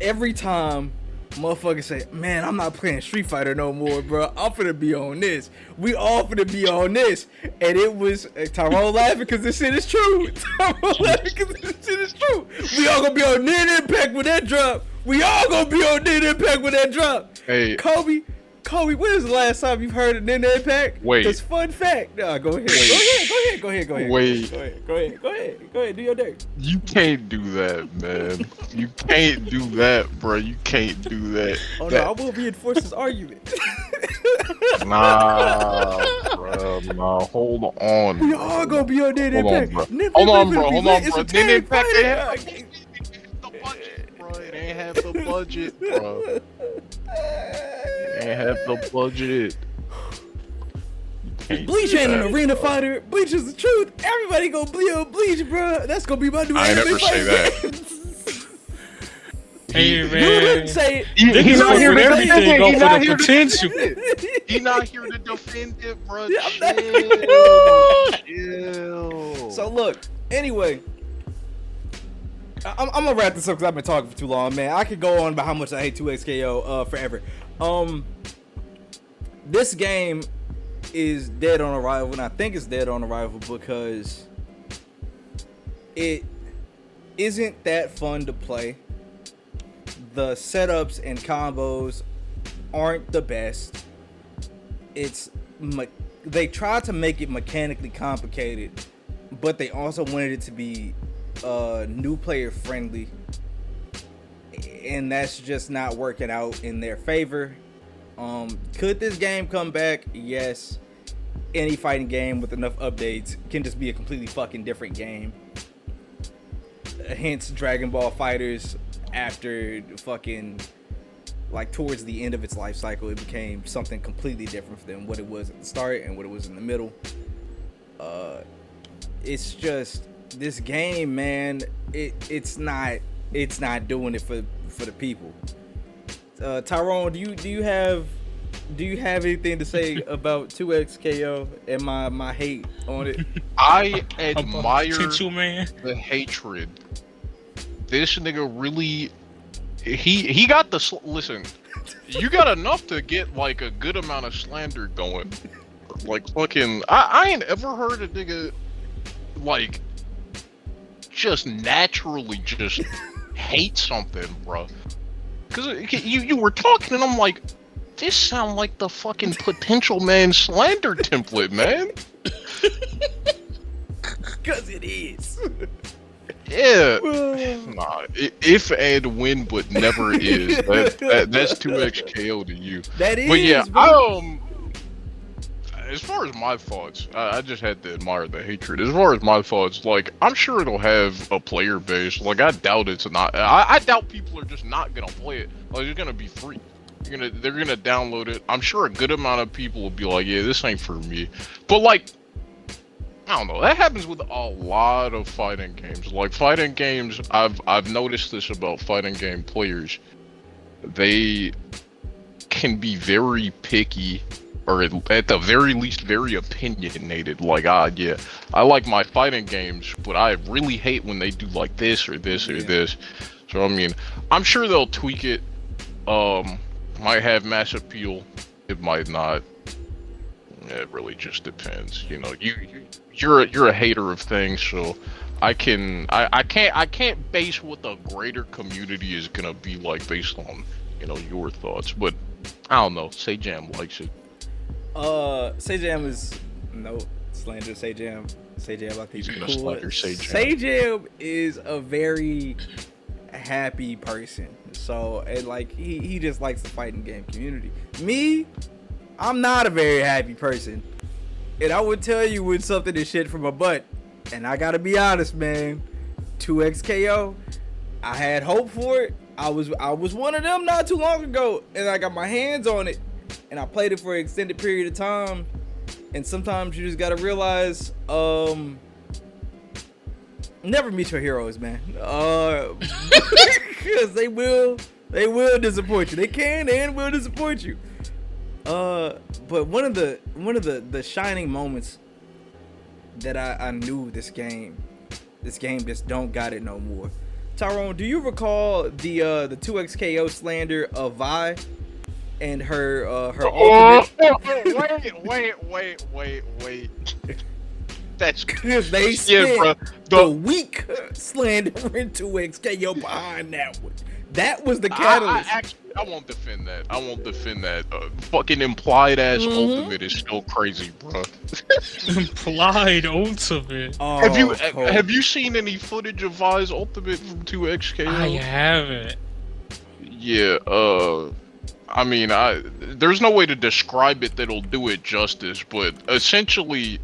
every time motherfuckers say, man, I'm not playing Street Fighter no more, bro. I'm finna be on this. We all finna be on this. And it was Tyrone laughing because this shit is true. Tyrone laughing because this shit is true. We all gonna be on Nin Impact with that drop. We all gonna be on Nin Impact with that drop. Hey, Kobe, when was the last time you've heard of Nin Impact? Wait. Because fun fact. No, go ahead. Go ahead. Wait. Go ahead. Do your dirt. You can't do that, man. You can't do that, bro. You can't do that. Oh no, I will reinforce this argument. Nah, bro. Nah, hold on. We all gonna be on Nin Impact. Hold on, bro. It's a Nin Impact tag ain't have the budget, bro. Ain't have the budget. Bleach ain't an arena fighter. Bleach is the truth. Everybody gonna bleed on Bleach, bro. That's gonna be my new I anime never say fight. that. Hey You man, didn't say it. niggas not go here for to everything defend it. go He for not the here to potential. He not here to defend it, bro. Yeah, I'm not- Chill. So look, anyway, I'm gonna wrap this up because I've been talking for too long, man. I could go on about how much I hate 2XKO forever. This game is dead on arrival, and I think it's dead on arrival because it isn't that fun to play. The setups and combos aren't the best. They tried to make it mechanically complicated, but they also wanted it to be new player friendly, and that's just not working out in their favor. Could this game come back? Yes. Any fighting game with enough updates can just be a completely fucking different game. Hence Dragon Ball FighterZ, after fucking like towards the end of its life cycle, it became something completely different than what it was at the start and what it was in the middle. It's just this game, man. It's not doing it for the people. Tyrone, do you have anything to say about 2XKO and my hate on it? I admire Potential, man. the hatred. This nigga really, he got the listen. You got enough to get like a good amount of slander going. Like fucking, I ain't ever heard a nigga like just naturally just hate something, bro. Cause you were talking and I'm like, this sound like the fucking potential man slander template, man. Cause it is. Yeah. Nah, if and when, but never is. That's 2XKO to you. That is. But yeah, bro. as far as my thoughts, I just had to admire the hatred. As far as my thoughts, like, I'm sure it'll have a player base. Like, I doubt it's not. I doubt people are just not gonna play it. Like, it's gonna be free. They're gonna download it. I'm sure a good amount of people will be like, yeah, this ain't for me. But like, I don't know. That happens with a lot of fighting games. Like fighting games, I've noticed this about fighting game players. They can be very picky, or at the very least, very opinionated. Like, yeah, I like my fighting games, but I really hate when they do like this or this or this. So I mean, I'm sure they'll tweak it. Might have mass appeal. It might not. It really just depends. You know, you're a hater of things, so I can't base what the greater community is gonna be like based on, you know, your thoughts. But I don't know. Sayjam likes it. Sayjam is no slander. Sayjam. I think He's gonna cool. slander Sayjam. Sayjam is a very happy person. So, and like he just likes the fighting game community. Me, I'm not a very happy person. And I would tell you when something is shit from my butt. And I gotta be honest, man. 2XKO, I had hope for it. I was one of them not too long ago, and I got my hands on it, and I played it for an extended period of time. And sometimes you just gotta realize, never meet your heroes, man. Because they will disappoint you. They can and will disappoint you. But one of the shining moments that I knew this game just don't got it no more. Tyrone, do you recall the 2XKO slander of Vi and her ultimate? Wait. That's Because they spent bro. the week slandering 2XKO behind that one. That was the catalyst. I won't defend that. Fucking implied ass ultimate is still crazy, bro. Implied ultimate. Oh, have you seen any footage of Vi's ultimate from 2XKO? I haven't. Yeah. I mean, there's no way to describe it that'll do it justice, but essentially,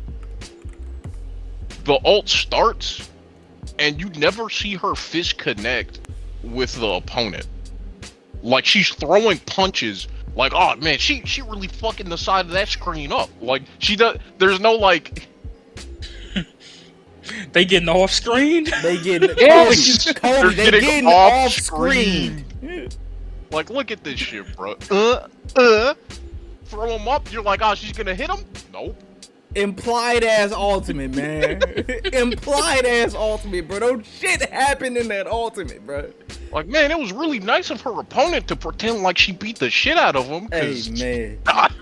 the ult starts, and you never see her fist connect with the opponent. Like, she's throwing punches. Like, oh man, she really fucking the side of that screen up. Like, she does. There's no like. They getting off screen. They getting Yes! Cody, they getting off screen. Like, look at this shit, bro. Throw him up. You're like, oh, she's gonna hit him? Nope. Implied ass ultimate, man. Implied ass ultimate, bro. No shit happened in that ultimate, bro. Like, man, it was really nice of her opponent to pretend like she beat the shit out of him. Hey, man. God,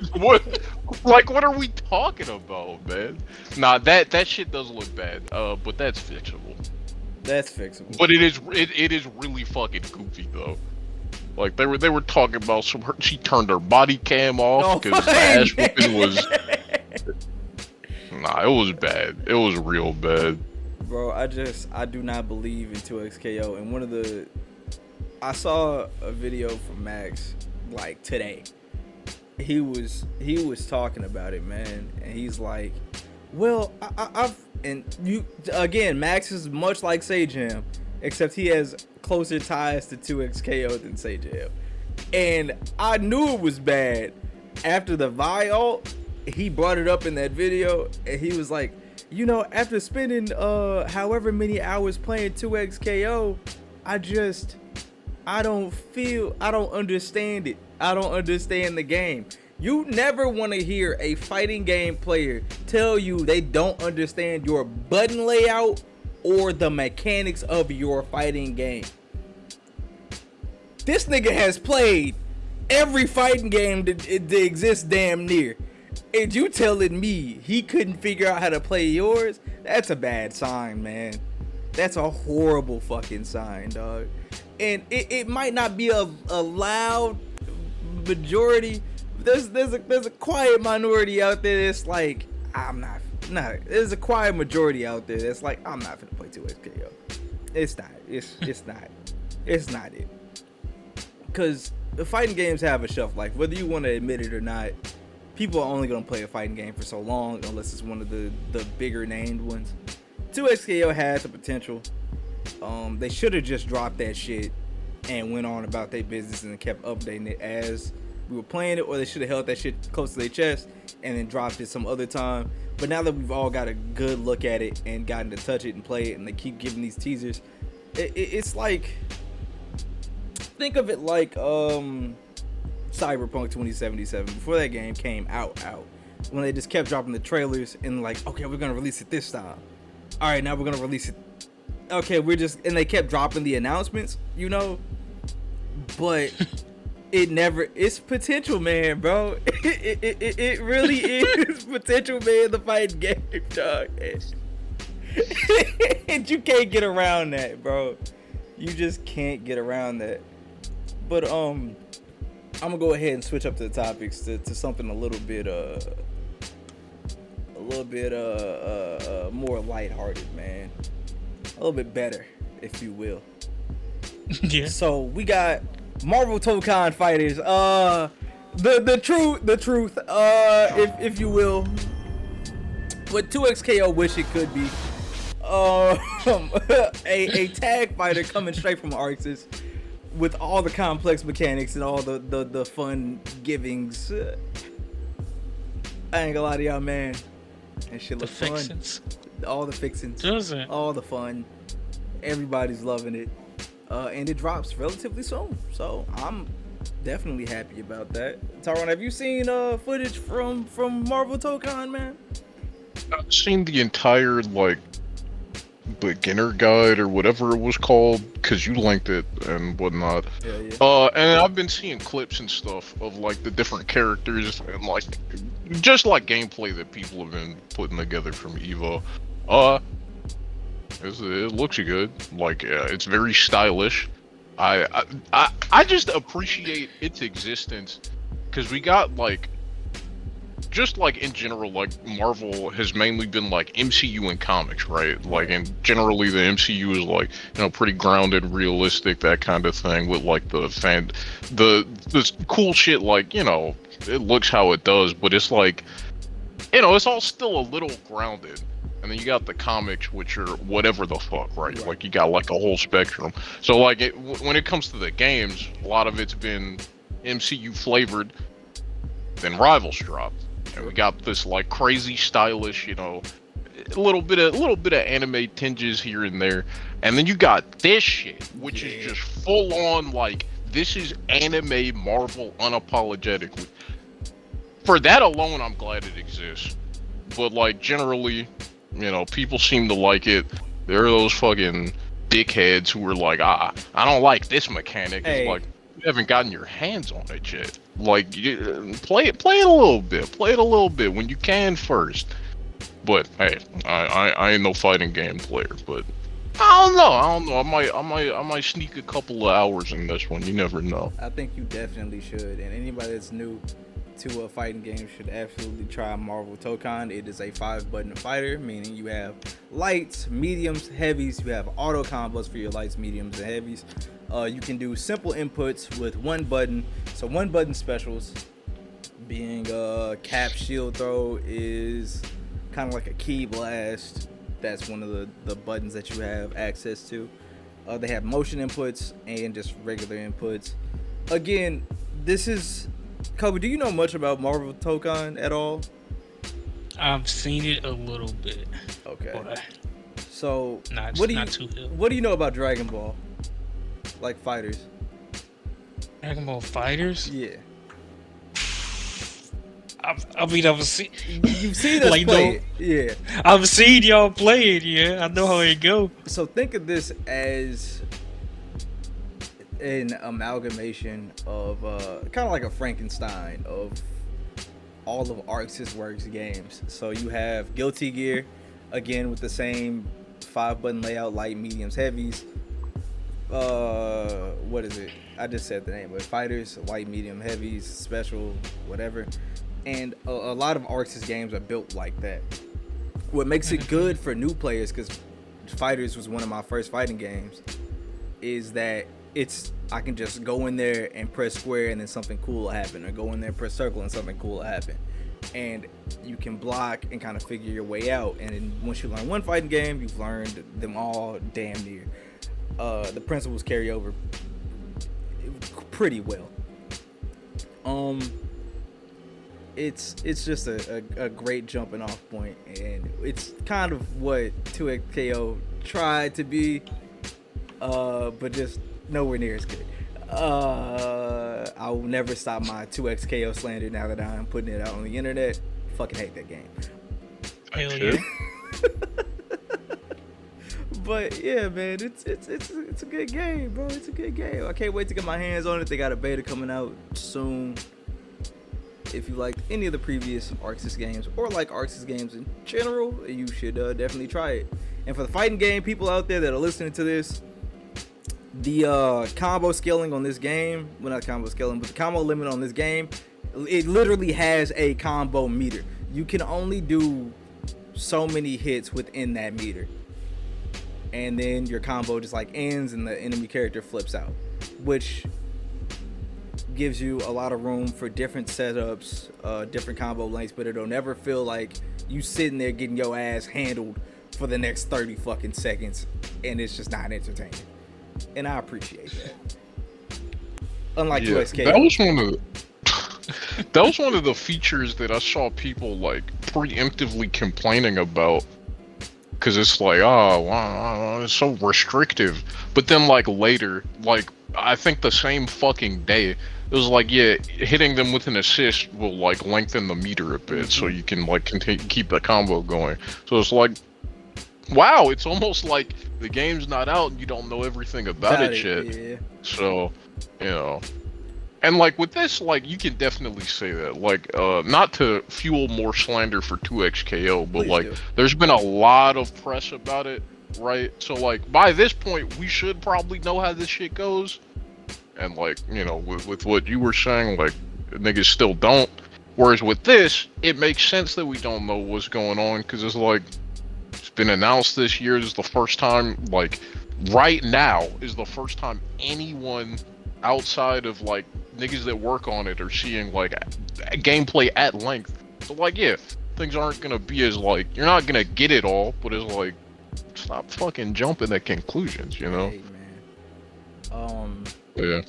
what are we talking about, man? Nah, that shit does look bad. But that's fixable. That's fixable. But it is really fucking goofy though. Like they were talking about she turned her body cam off because the ass whooping was. Nah, it was bad. It was real bad. Bro, I do not believe in 2XKO. And I saw a video from Max like today. He was talking about it, man, and he's like, well, Max is much like Sajam, except he has closer ties to 2XKO than Sajam. And I knew it was bad after the Vi ult. He brought it up in that video, and he was like, you know, after spending however many hours playing 2XKO, I don't understand it. I don't understand the game. You never want to hear a fighting game player tell you they don't understand your button layout or the mechanics of your fighting game. This nigga has played every fighting game that exists damn near. And you telling me he couldn't figure out how to play yours? That's a bad sign, man. That's a horrible fucking sign, dog. And it might not be a loud majority. There's a quiet minority out there that's like, there's a quiet majority out there that's like, I'm not finna play 2XKO. It's not it. Because the fighting games have a shelf life, whether you want to admit it or not. People are only gonna play a fighting game for so long unless it's one of the bigger named ones. 2XKO has the potential. They should have just dropped that shit and went on about their business and kept updating it as we were playing it, or they should have held that shit close to their chest and then dropped it some other time. But now that we've all got a good look at it and gotten to touch it and play it, and they keep giving these teasers, it's like, think of it like Cyberpunk 2077, before that game came out, when they just kept dropping the trailers and like, okay, we're gonna release it this time. All right, now we're gonna release it. Okay, and they kept dropping the announcements, you know, but it's potential, man, bro. It really is potential, man, the fighting game, dog. And you can't get around that, bro. You just can't get around that. But I'm gonna go ahead and switch up to the topics to something a little bit more lighthearted, man. A little bit better, if you will. Yeah. So we got Marvel Tokon fighters. The truth, if you will. What 2XKO wish it could be. A tag fighter coming straight from Arxis, with all the complex mechanics and all the fun givings. I ain't gonna lie to y'all, man. That shit looks fun. All the fixins. Does it? All the fun. Everybody's loving it. And it drops relatively soon. So I'm definitely happy about that. Tyron, have you seen footage from Marvel Tokon, man? I've seen the entire, like, beginner guide or whatever it was called, because you linked it and whatnot. Yeah. And I've been seeing clips and stuff of like the different characters and like just like gameplay that people have been putting together from Evo. It looks good. Like, it's very stylish. I just appreciate its existence, because we got like, just like in general, like Marvel has mainly been like MCU and comics, right? Like, and generally the MCU is like, you know, pretty grounded, realistic, that kind of thing, with like the cool shit, like, you know, it looks how it does, but it's like, you know, it's all still a little grounded. And then you got the comics, which are whatever the fuck, right? Like, you got like a whole spectrum. So like, when it comes to the games, a lot of it's been MCU flavored. Then Rivals dropped, and we got this like crazy stylish, you know, a little bit of anime tinges here and there. And then you got this shit, which is just full on like this is anime Marvel unapologetically. For that alone, I'm glad it exists. But like generally, people seem to like it. There are those fucking dickheads who are like, I don't like this mechanic. Hey. It's like, you haven't gotten your hands on it yet. Like, play it a little bit. Play it a little bit when you can first. But hey, I ain't no fighting game player. But I don't know. I might sneak a couple of hours in this one. You never know. I think you definitely should. And anybody that's new to a fighting game should absolutely try Marvel Tokon. It is a 5-button fighter, meaning you have lights, mediums, heavies. You have auto combos for your lights, mediums, and heavies. You can do simple inputs with one button. So 1-button specials being cap shield throw is kind of like a key blast. That's one of the buttons that you have access to. They have motion inputs and just regular inputs. Again, this is... Kobe, do you know much about Marvel Tokon at all? I've seen it a little bit. Okay. But so, not too ill. What do you know about Dragon Ball? Like fighters? Dragon Ball Fighters? Yeah. I've seen. You've seen us play it. Yeah. I've seen y'all play it. Yeah, I know how it go. So think of this as an amalgamation of kind of like a Frankenstein of all of ArcSys Works games. So you have Guilty Gear, again with the same 5-button layout, light, mediums, heavies. What is it? I just said the name, but fighters, light, medium, heavies, special, whatever. And a lot of ArcSys games are built like that. What makes it good for new players, because Fighters was one of my first fighting games, is that I can just go in there and press square and then something cool will happen, or go in there and press circle and something cool will happen. And you can block and kind of figure your way out. And then once you learn one fighting game, you've learned them all damn near. The principles carry over pretty well. It's just a great jumping off point, and it's kind of what 2XKO tried to be, but just nowhere near as good. I will never stop my 2XKO slander now that I'm putting it out on the internet. Fucking hate that game. Hell yeah. But yeah, man, it's a good game, bro. It's a good game. I can't wait to get my hands on it. They got a beta coming out soon. If you liked any of the previous ArcSys games, or like ArcSys games in general, you should definitely try it. And for the fighting game people out there that are listening to this, the combo scaling on this game, well, not combo scaling, but the combo limit on this game, it literally has a combo meter. You can only do so many hits within that meter, and then your combo just like ends and the enemy character flips out, which gives you a lot of room for different setups, different combo lengths, but it'll never feel like you sitting there getting your ass handled for the next 30 fucking seconds, and it's just not entertaining. And I appreciate that. Unlike UXK. That was one of the features that I saw people like preemptively complaining about, because it's like, oh wow, it's so restrictive. But then like later, like I think the same fucking day, it was like, yeah, hitting them with an assist will like lengthen the meter a bit, so you can like keep the combo going. So it's like, wow, it's almost like the game's not out and you don't know everything about it yet. Yeah. So, and like with this, like you can definitely say that, like, not to fuel more slander for 2XKO, but Please like do. there's been a lot of press about it, right? So like by this point, we should probably know how this shit goes. And like, with what you were saying, like niggas still don't. Whereas with this, it makes sense that we don't know what's going on, because it's like, it's been announced this year. This is the first time, like right now is the first time anyone outside of like niggas that work on it are seeing like gameplay at length. So like, yeah, things aren't gonna be as like, you're not gonna get it all, but it's like, stop fucking jumping at conclusions, Hey, man. Yeah.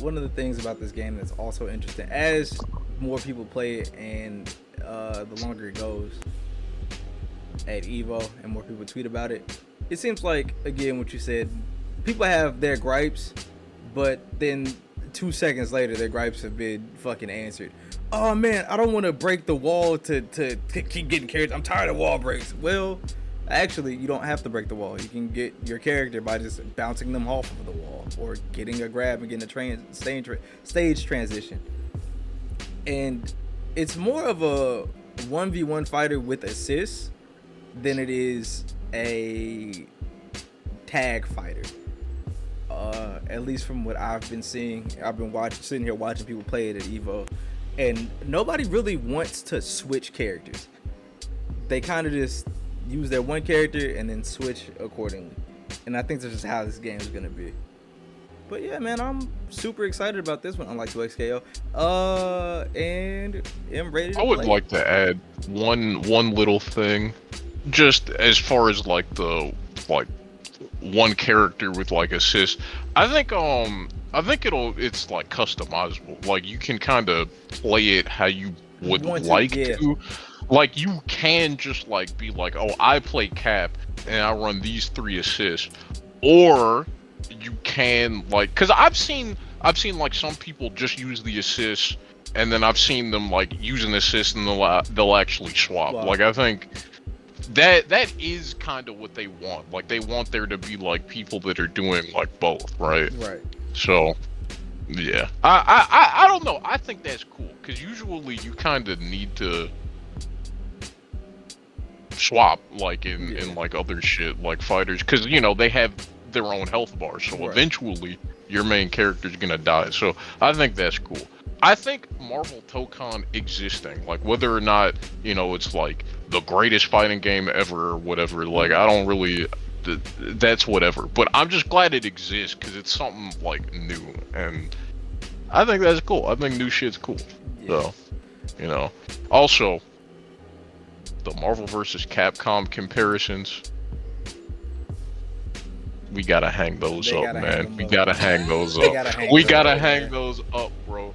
One of the things about this game that's also interesting, as more people play it and the longer it goes at Evo and more people tweet about it, it seems like, again, what you said, people have their gripes, but then 2 seconds later, their gripes have been fucking answered. Oh man, I don't want to break the wall to keep getting characters. I'm tired of wall breaks. Well, actually, you don't have to break the wall. You can get your character by just bouncing them off of the wall or getting a grab and getting a stage transition. And it's more of a 1v1 fighter with assists than it is a tag fighter. At least from what I've been seeing. I've been sitting here watching people play it at EVO, and nobody really wants to switch characters. They kind of just use their one character and then switch accordingly. And I think this is how this game is gonna be. But yeah, man, I'm super excited about this one, unlike 2XKO. And am ready to I would play. like to add one little thing, just as far as like the one character with like assist. I think it's like customizable. Like you can kind of play it how you would like to. Like you can just like be like, oh, I play Cap and I run these 3 assists, or you can like, cause I've seen like some people just use the assists, and then I've seen them like use an assist and they'll actually swap. Wow. Like I think that is kind of what they want. Like they want there to be like people that are doing like both, right? Right. So yeah, I don't know. I think that's cool because usually you kind of need to swap like in like other shit like fighters, because you know they have their own health bar, so right. Eventually your main character's gonna die. So I think that's cool. I think Marvel Tokon existing, like whether or not, you know, it's like the greatest fighting game ever or whatever, like I don't really, that's whatever. But I'm just glad it exists because it's something like new, and I think that's cool. I think new shit's cool. Yeah. So, you know, also the Marvel vs. Capcom comparisons, we gotta hang those up, man. We gotta hang those up. We gotta hang those up, bro.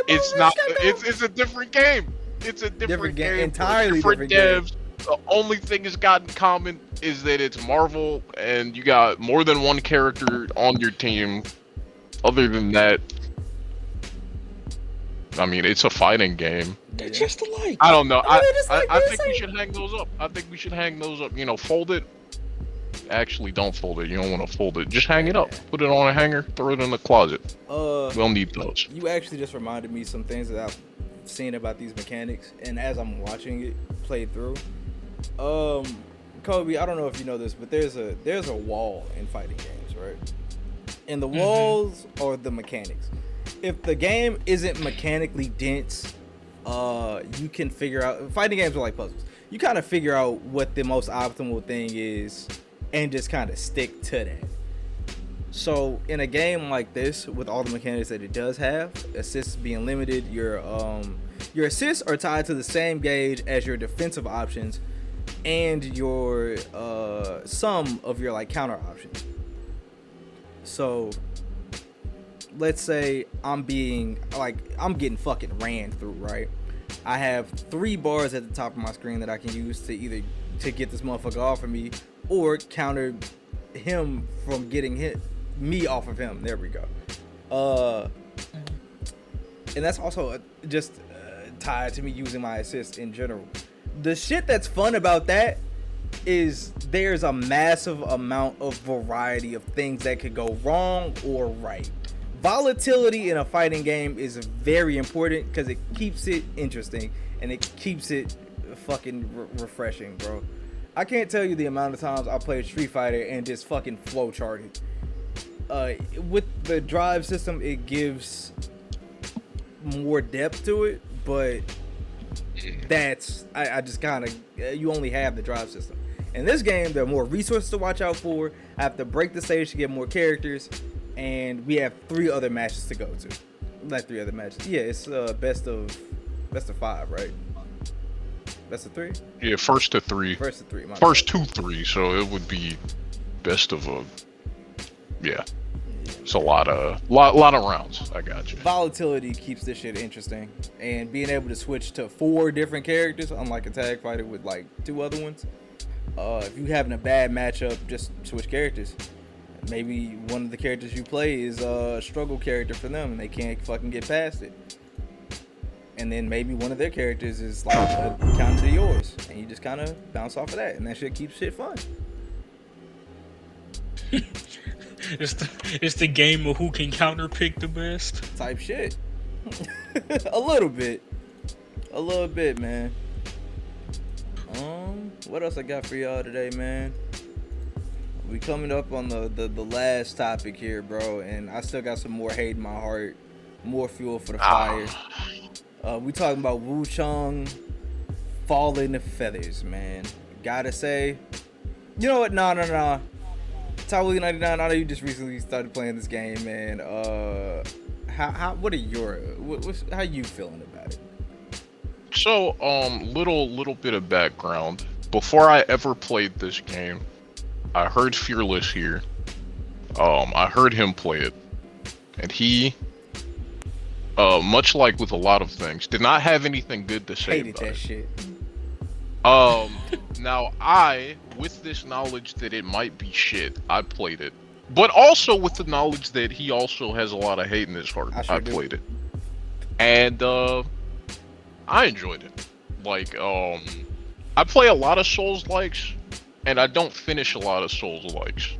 It's not. It's a different game. It's a different game. Entirely different devs. The only thing it's got in common is that it's Marvel, and you got more than one character on your team. Other than that, I mean, it's a fighting game. They're just alike. I don't know. I think we should hang those up. I think we should hang those up. You know, fold it. Actually, don't fold it. You don't want to fold it. Just hang it up. Put it on a hanger. Throw it in the closet. We'll need those. You actually just reminded me some things that I've seen about these mechanics, and as I'm watching it play through, Kobe, I don't know if you know this, but there's a wall in fighting games, right? And the walls are the mechanics. If the game isn't mechanically dense, you can figure out. Fighting games are like puzzles. You kind of figure out what the most optimal thing is, and just kind of stick to that. So in a game like this, with all the mechanics that it does have, assists being limited, your assists are tied to the same gauge as your defensive options and your some of your like counter options. So let's say I'm getting fucking ran through, right? I have 3 bars at the top of my screen that I can use to either to get this motherfucker off of me or counter him from getting me off of him. There we go. And that's also just tied to me using my assist in general. The shit that's fun about that is there's a massive amount of variety of things that could go wrong or right. Volatility in a fighting game is very important because it keeps it interesting and it keeps it fucking refreshing, bro. I can't tell you the amount of times I played Street Fighter and just fucking flow charted. With the drive system, it gives more depth to it, but that's I just kind of you only have the drive system. In this game, there are more resources to watch out for. I have to break the stage to get more characters. And we have 3 other matches to go to. Not 3 other matches. Yeah, it's best of 5, right? Best of 3? Yeah, first to 3. First to 3. First to 3, so it would be best of yeah. It's a lot of rounds. I got you. Volatility keeps this shit interesting, and being able to switch to 4 different characters, unlike a tag fighter with like 2 other ones. If you having a bad matchup, just switch characters. maybe one of the characters you play is a struggle character for them, and they can't fucking get past it. And then maybe one of their characters is like a counter to yours, and you just kind of bounce off of that, and that shit keeps shit fun. It's the game of who can counter pick the best Type shit. A little bit, man. What else I got for y'all today, man? We coming up on the last topic here, bro, and I still got some more hate in my heart, more fuel for the fire. We talking about Wuchang falling feathers, man. Gotta say, you know what? No. Tawili 99, I know you just recently started playing this game, man. What are your how you feeling about it? So, little bit of background. Before I ever played this game, I heard Fearless here. I heard him play it, and he, much like with a lot of things, did not have anything good to say Hated about that it. shit. Now I, with this knowledge that it might be shit, I played it. But also with the knowledge that he also has a lot of hate in his heart, I played it. And, I enjoyed it. Like, I play a lot of Souls-likes, and I don't finish a lot of Souls-likes.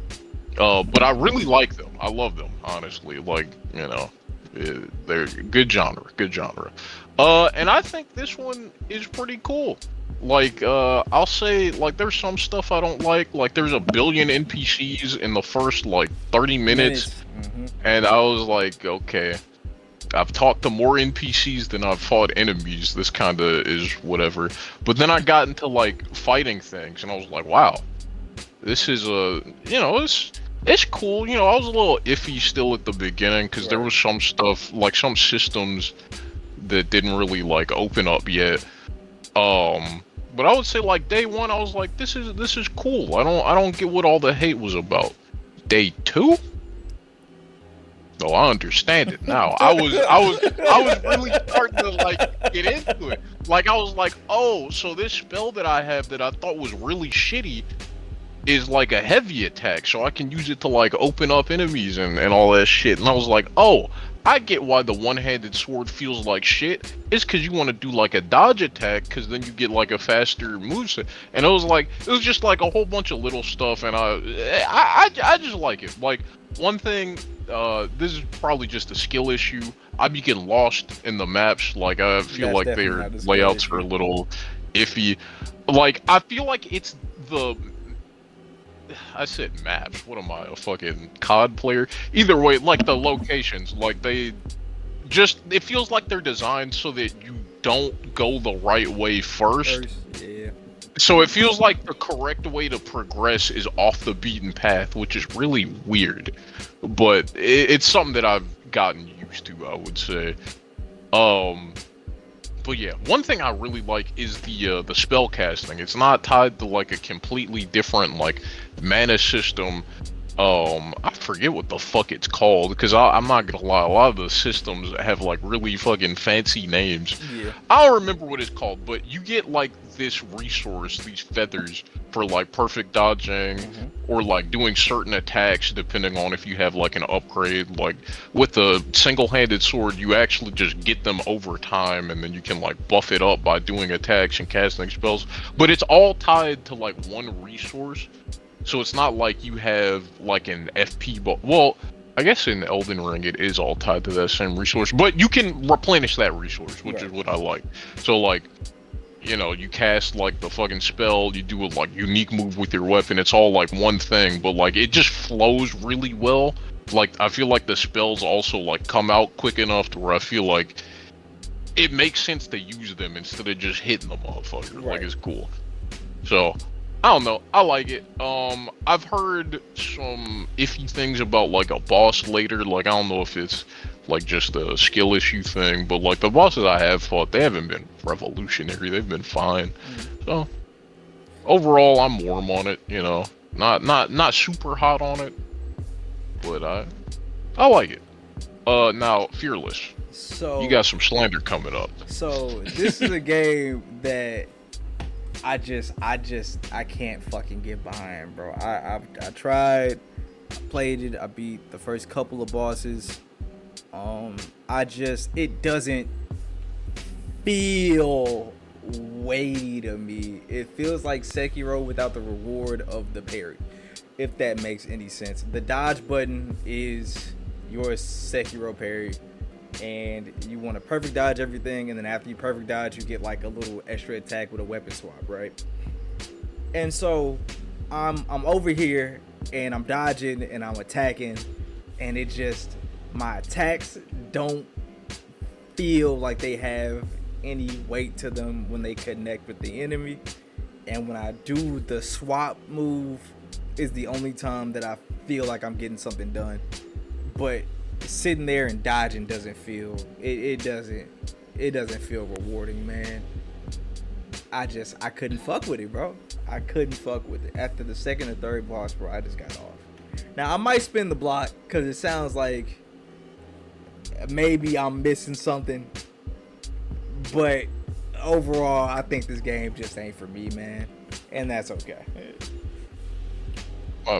But I really like them. I love them, honestly. Like, you know, they're good genre. And I think this one is pretty cool. Like, I'll say, like, there's some stuff I don't like. Like, there's a billion NPCs in the first, like, 30 minutes. Mm-hmm. And I was like, okay, I've talked to more NPCs than I've fought enemies. This kind of is whatever. But then I got into, like, fighting things, and I was like, wow, this is it's cool. You know, I was a little iffy still at the beginning, because there was some stuff, like, some systems that didn't really, like, open up yet. But I would say, like, day one, I was like, this is cool. I don't get what all the hate was about. Day two? Oh, I understand it now. I was really starting to, like, get into it. Like, I was like, oh, so this spell that I have that I thought was really shitty is like a heavy attack, so I can use it to, like, open up enemies and all that shit. And I was like, oh, I get why the one-handed sword feels like shit. It's because you want to do, like, a dodge attack, because then you get, like, a faster moveset. And it was just, like, a whole bunch of little stuff, and I just like it. Like, one thing, this is probably just a skill issue. I be getting lost in the maps. Like, I feel like their layouts are a little iffy. Like, I feel like it's I said maps. What am I, a fucking COD player? Either way, like, the locations, like, it feels like they're designed so that you don't go the right way first. Yeah. So it feels like the correct way to progress is off the beaten path, which is really weird. But it's something that I've gotten used to, I would say. But yeah, one thing I really like is the spell casting. It's not tied to, like, a completely different, like, mana system. I forget what the fuck it's called, because I'm not gonna lie, a lot of the systems have, like, really fucking fancy names. Yeah. I don't remember what it's called, but you get, like, this resource, these feathers, for, like, perfect dodging, or, like, doing certain attacks, depending on if you have, like, an upgrade. Like, with the single-handed sword, you actually just get them over time, and then you can, like, buff it up by doing attacks and casting spells. But it's all tied to, like, one resource. So it's not like you have, like, an FP ball. Well, I guess in Elden Ring it is all tied to that same resource, but you can replenish that resource, which is what I like. So, like, you know, you cast, like, the fucking spell, you do a, like, unique move with your weapon, it's all, like, one thing, but, like, it just flows really well. Like, I feel like the spells also, like, come out quick enough to where I feel like it makes sense to use them instead of just hitting the motherfucker. Right. Like, it's cool. So, I don't know. I like it. I've heard some iffy things about, like, a boss later. Like, I don't know if it's, like, just a skill issue thing, but, like, the bosses I have fought, they haven't been revolutionary. They've been fine. So, overall, I'm warm on it. You know, not super hot on it, but I like it. Now, Fearless. So you got some Slander coming up. So this is a game that I can't fucking get behind, bro. I tried played it. I beat the first couple of bosses. It doesn't feel weighty to me. It feels like Sekiro without the reward of the parry, if that makes any sense. The dodge button is your Sekiro parry, and you want to perfect dodge everything, and then after you perfect dodge, you get like a little extra attack with a weapon swap, right? And so I'm over here and I'm dodging and I'm attacking, and it just, my attacks don't feel like they have any weight to them when they connect with the enemy. And when I do the swap move is the only time that I feel like I'm getting something done. But sitting there and dodging doesn't feel, it doesn't feel rewarding, man. I couldn't fuck with it, bro. I couldn't fuck with it. After the second or third boss, bro, I just got off. Now I might spin the block because it sounds like maybe I'm missing something, but overall I think this game just ain't for me, man, and that's okay.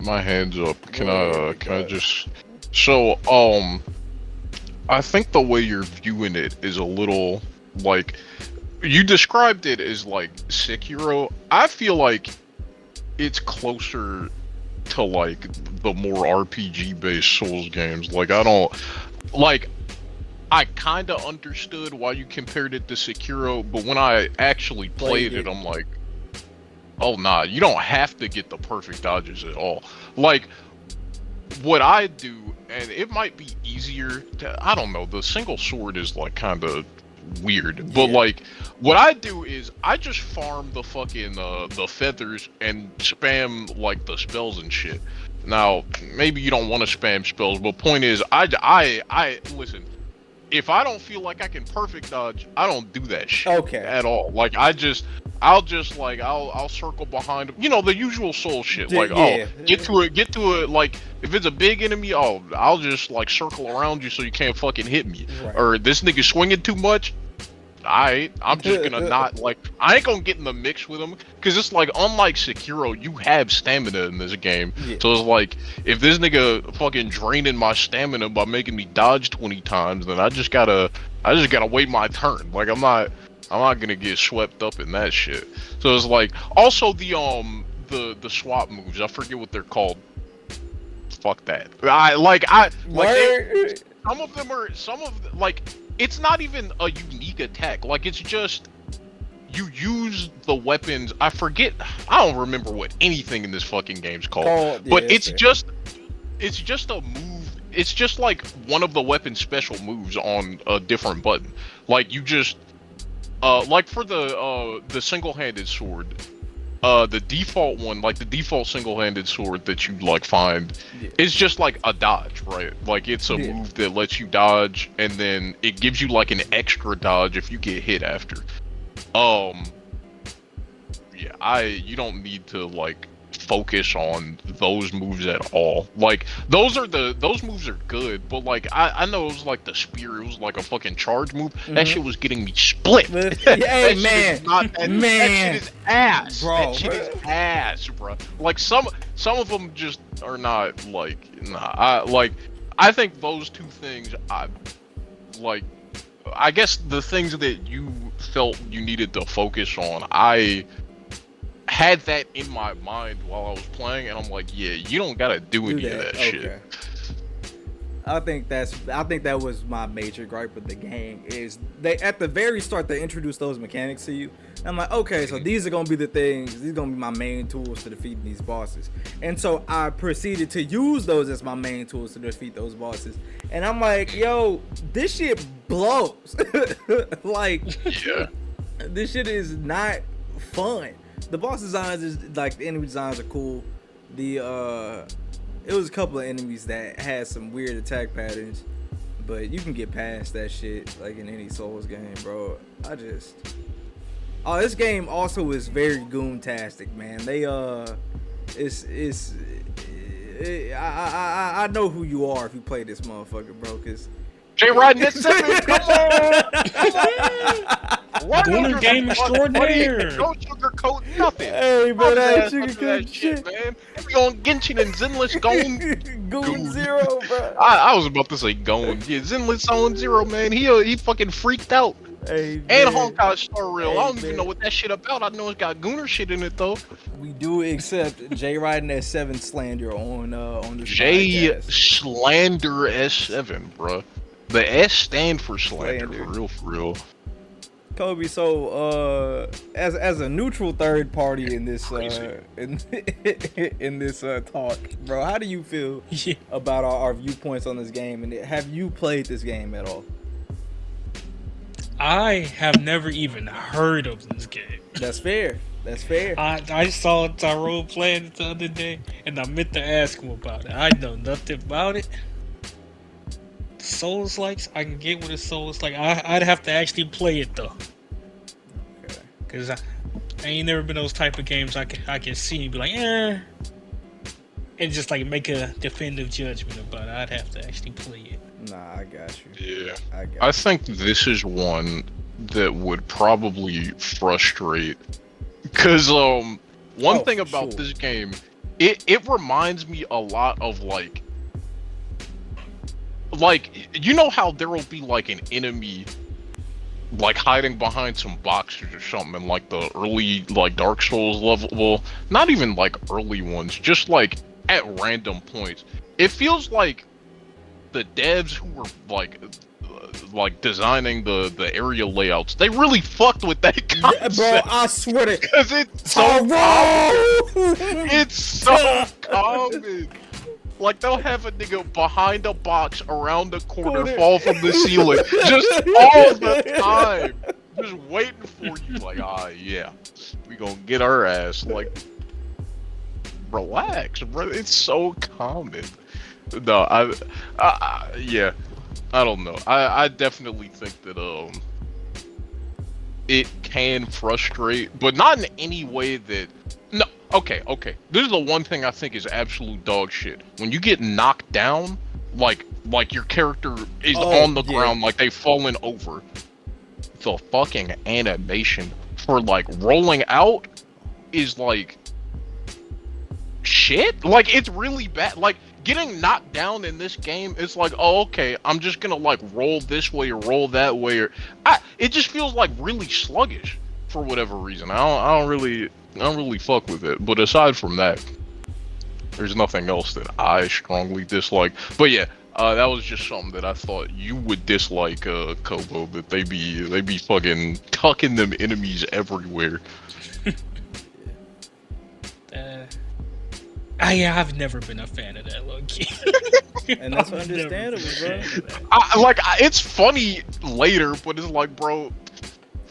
My hands up. Can I just, so I think the way you're viewing it is a little like, you described it as like Sekiro. I feel like it's closer to like the more RPG based Souls games. Like I kind of understood why you compared it to Sekiro, but when I actually played it, I'm like, oh nah, you don't have to get the perfect dodges at all. Like, what I do, and it might be easier to, I don't know, the single sword is like kind of weird, but like, what I do is I just farm the fucking the feathers and spam like the spells and shit. Now, maybe you don't want to spam spells, but point is, I listen, if I don't feel like I can perfect dodge, I don't do that shit at all. Like, I'll circle behind him. You know, the usual soul shit. Like, get to it. Like, if it's a big enemy, I'll just like circle around you so you can't fucking hit me. Right. Or this nigga swinging too much. I'm just gonna not, like, I ain't gonna get in the mix with him, because it's like, unlike Sekiro, you have stamina in this game. So it's like, if this nigga fucking draining my stamina by making me dodge 20 times, then I just gotta wait my turn. Like, I'm not gonna get swept up in that shit. So it's like, also the swap moves, I forget what they're called. Fuck that. Some of like, it's not even a unique attack. Like, it's just, you use the weapons. I don't remember what anything in this fucking game's called. But it's just a move. It's just like one of the weapon special moves on a different button. Like, you just, like for the single-handed sword, the default one, like the default single-handed sword that you like find, is just like a dodge, right? Like, it's a move that lets you dodge, and then it gives you like an extra dodge if you get hit after. You don't need to like focus on those moves at all. Like, those moves are good, but like, I know it was like the spear, it was like a fucking charge move. That shit was getting me split. Hey, man, that shit is ass, bro. That shit is ass, bro. Like, some of them just are not like, nah. I think those two things, I guess the things that you felt you needed to focus on, I had that in my mind while I was playing, and I'm like, yeah, you don't gotta do any of that shit. I think that was my major gripe with the game, is they, at the very start, they introduced those mechanics to you. I'm like, okay, so these are gonna be the things, these are gonna be my main tools to defeat these bosses. And so I proceeded to use those as my main tools to defeat those bosses. And I'm like, yo, this shit blows. Like, this shit is not fun. The boss designs is like, the enemy designs are cool. It was a couple of enemies that had some weird attack patterns, but you can get past that shit like in any Souls game, bro. This game also is very goon-tastic, man. I know who you are if you play this motherfucker, bro, cause J-Rod, come on! Gooner game buddy, extraordinaire. no sugarcoat nothing. Hey, man, I ain't None of that sugarcoat shit. man. We on Genshin and Zenless going. Goon Zero, bro. I was about to say going. Yeah, Zenless on Zero, man. He fucking freaked out. Hey, And man, Honkai Star Rail. Hey, I don't even man. know what that shit about. I know it's got Gooner shit in it though. we do accept J riding that 7 slander on this J podcast. Slander S7, bruh. The S stand for Slander, Slander. for real. Kobe, so as a neutral third party in this Crazy. in this talk, bro, how do you feel Yeah. about our viewpoints on this game, and have you played this game at all? I have never even heard of this game. That's fair. That's fair. I saw Tyrone playing it the other day, and I meant to ask him about it. I know nothing about it. Souls likes, I can get what a Souls like. I'd have to actually play it though, Okay. cause I ain't never been those type of games I can see and be like, and just like make a definitive judgment about it. I'd have to actually play it. Nah, I got you. Yeah. I got I think this is one that would probably frustrate. Cause one Oh, thing for about sure. this game, it reminds me a lot of like you know how there will be like an enemy like hiding behind some boxes or something in like the early like Dark Souls level, well, not even like early ones, just like at random points. It feels like the devs who were like designing the area layouts, they really fucked with that Yeah, concept. bro, I swear to Cause it's so common. It's so common. Like they'll have a nigga behind a box around the corner fall from the ceiling just all the time. Just waiting for you like, yeah. We gonna get our ass. Like, relax, bro. It's so common. No, yeah. I don't know. I definitely think that it can frustrate, but not in any way that no. Okay. This is the one thing I think is absolute dog shit. When you get knocked down, like your character is on the ground, like they've fallen over. The fucking animation for like rolling out is like shit. Like it's really bad. Like getting knocked down in this game, it's like, oh, okay, I'm just gonna like roll this way or roll that way, or it just feels like really sluggish for whatever reason. I don't really fuck with it. But aside from that, there's nothing else that I strongly dislike. But yeah, that was just something that I thought you would dislike, Kobo. That they be fucking tucking them enemies everywhere. I've never been a fan of that low key. And that's I've never understandable, been a bro. fan of that. It's funny later, but it's like, bro,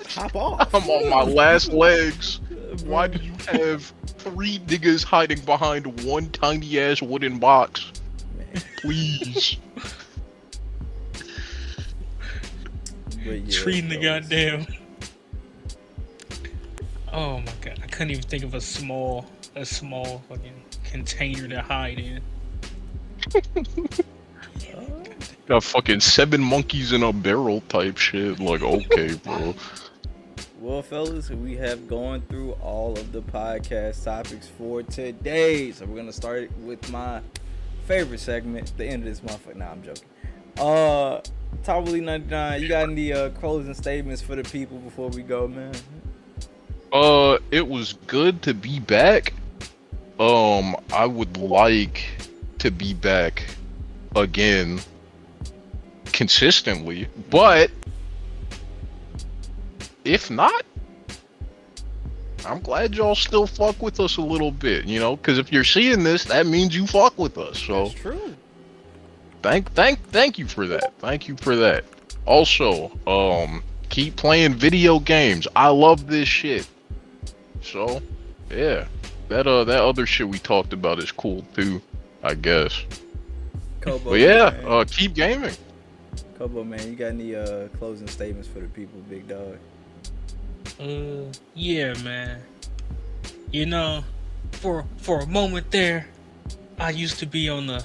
Hop off. I'm on my last legs. Why do you have 3 niggas hiding behind one tiny ass wooden box? Man. Please. But yeah, Treating the bro, goddamn. Oh my god, I couldn't even think of a small fucking container to hide in. Got fucking 7 monkeys in a barrel type shit. Like, okay, bro. Well, fellas, we have gone through all of the podcast topics for today. So we're gonna start with my favorite segment, the end of this motherfucker. Nah, I'm joking. Totally 99. You got any closing statements for the people before we go, man? It was good to be back. I would like to be back again consistently, but if not, I'm glad y'all still fuck with us a little bit, you know, because if you're seeing this, that means you fuck with us. So That's true. thank you for that. Thank you for that. Also, keep playing video games. I love this shit. So, yeah, that other shit we talked about is cool too, I guess. Kobo, But yeah, man. keep gaming. Kobo, man, you got any closing statements for the people, big dog? Yeah, man. You know, for a moment there, I used to be on the.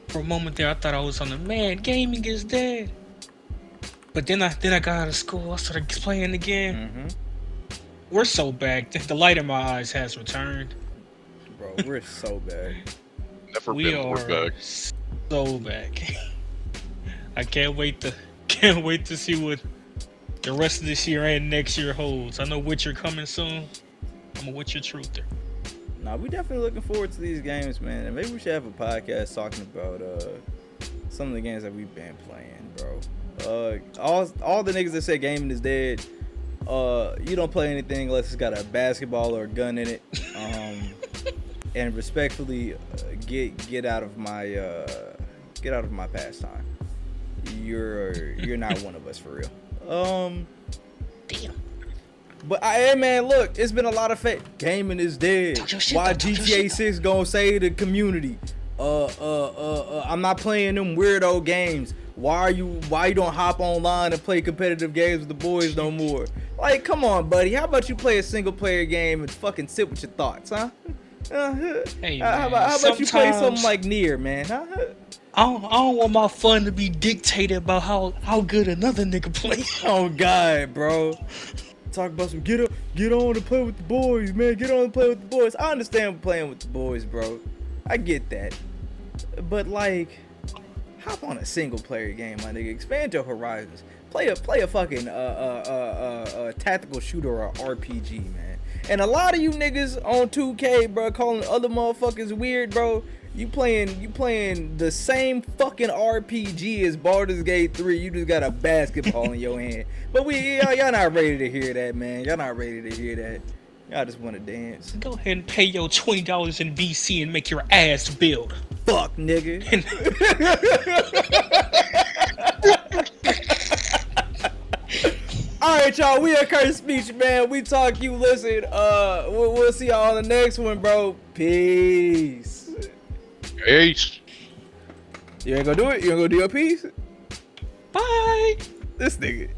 For a moment there, I thought I was on the man. Gaming is dead. But then I got out of school. I started playing again. Mm-hmm. We're so back. The light in my eyes has returned. Bro, we're so bad. Never We been more are back. so back. I can't wait to see what the rest of this year and next year holds. I know Witcher coming soon. I'm a Witcher truther. Nah, we definitely looking forward to these games, man. And maybe we should have a podcast talking about some of the games that we've been playing, bro. All the niggas that say gaming is dead. You don't play anything unless it's got a basketball or a gun in it. And respectfully, get out of my pastime. You're not one of us for real. Damn. But hey man, look, it's been a lot of gaming is dead. Why GTA 6 gonna say the community? I'm not playing them weirdo games. Why you don't hop online and play competitive games with the boys no more? Like, come on, buddy. How about you play a single player game and fucking sit with your thoughts, huh? Hey, how about you play something like Nier, man? Huh? I don't want my fun to be dictated about how good another nigga play. Oh God, bro. Talk about some get on and play with the boys, man. Get on and play with the boys. I understand playing with the boys, bro. I get that. But like, hop on a single player game, my nigga. Expand your horizons. Play a fucking tactical shooter or RPG, man. And a lot of you niggas on 2K, bro, calling other motherfuckers weird, bro. You playing the same fucking RPG as Baldur's Gate 3. You just got a basketball in your hand. But y'all not ready to hear that, man. Y'all not ready to hear that. Y'all just want to dance. Go ahead and pay your $20 in VC and make your ass build. Fuck, nigga. All right, y'all. We at Curtis Speech, man. We talk, you listen. We'll see y'all on the next one, bro. Peace. Ace. You ain't gonna do it? You ain't gonna do your piece? Bye. This nigga.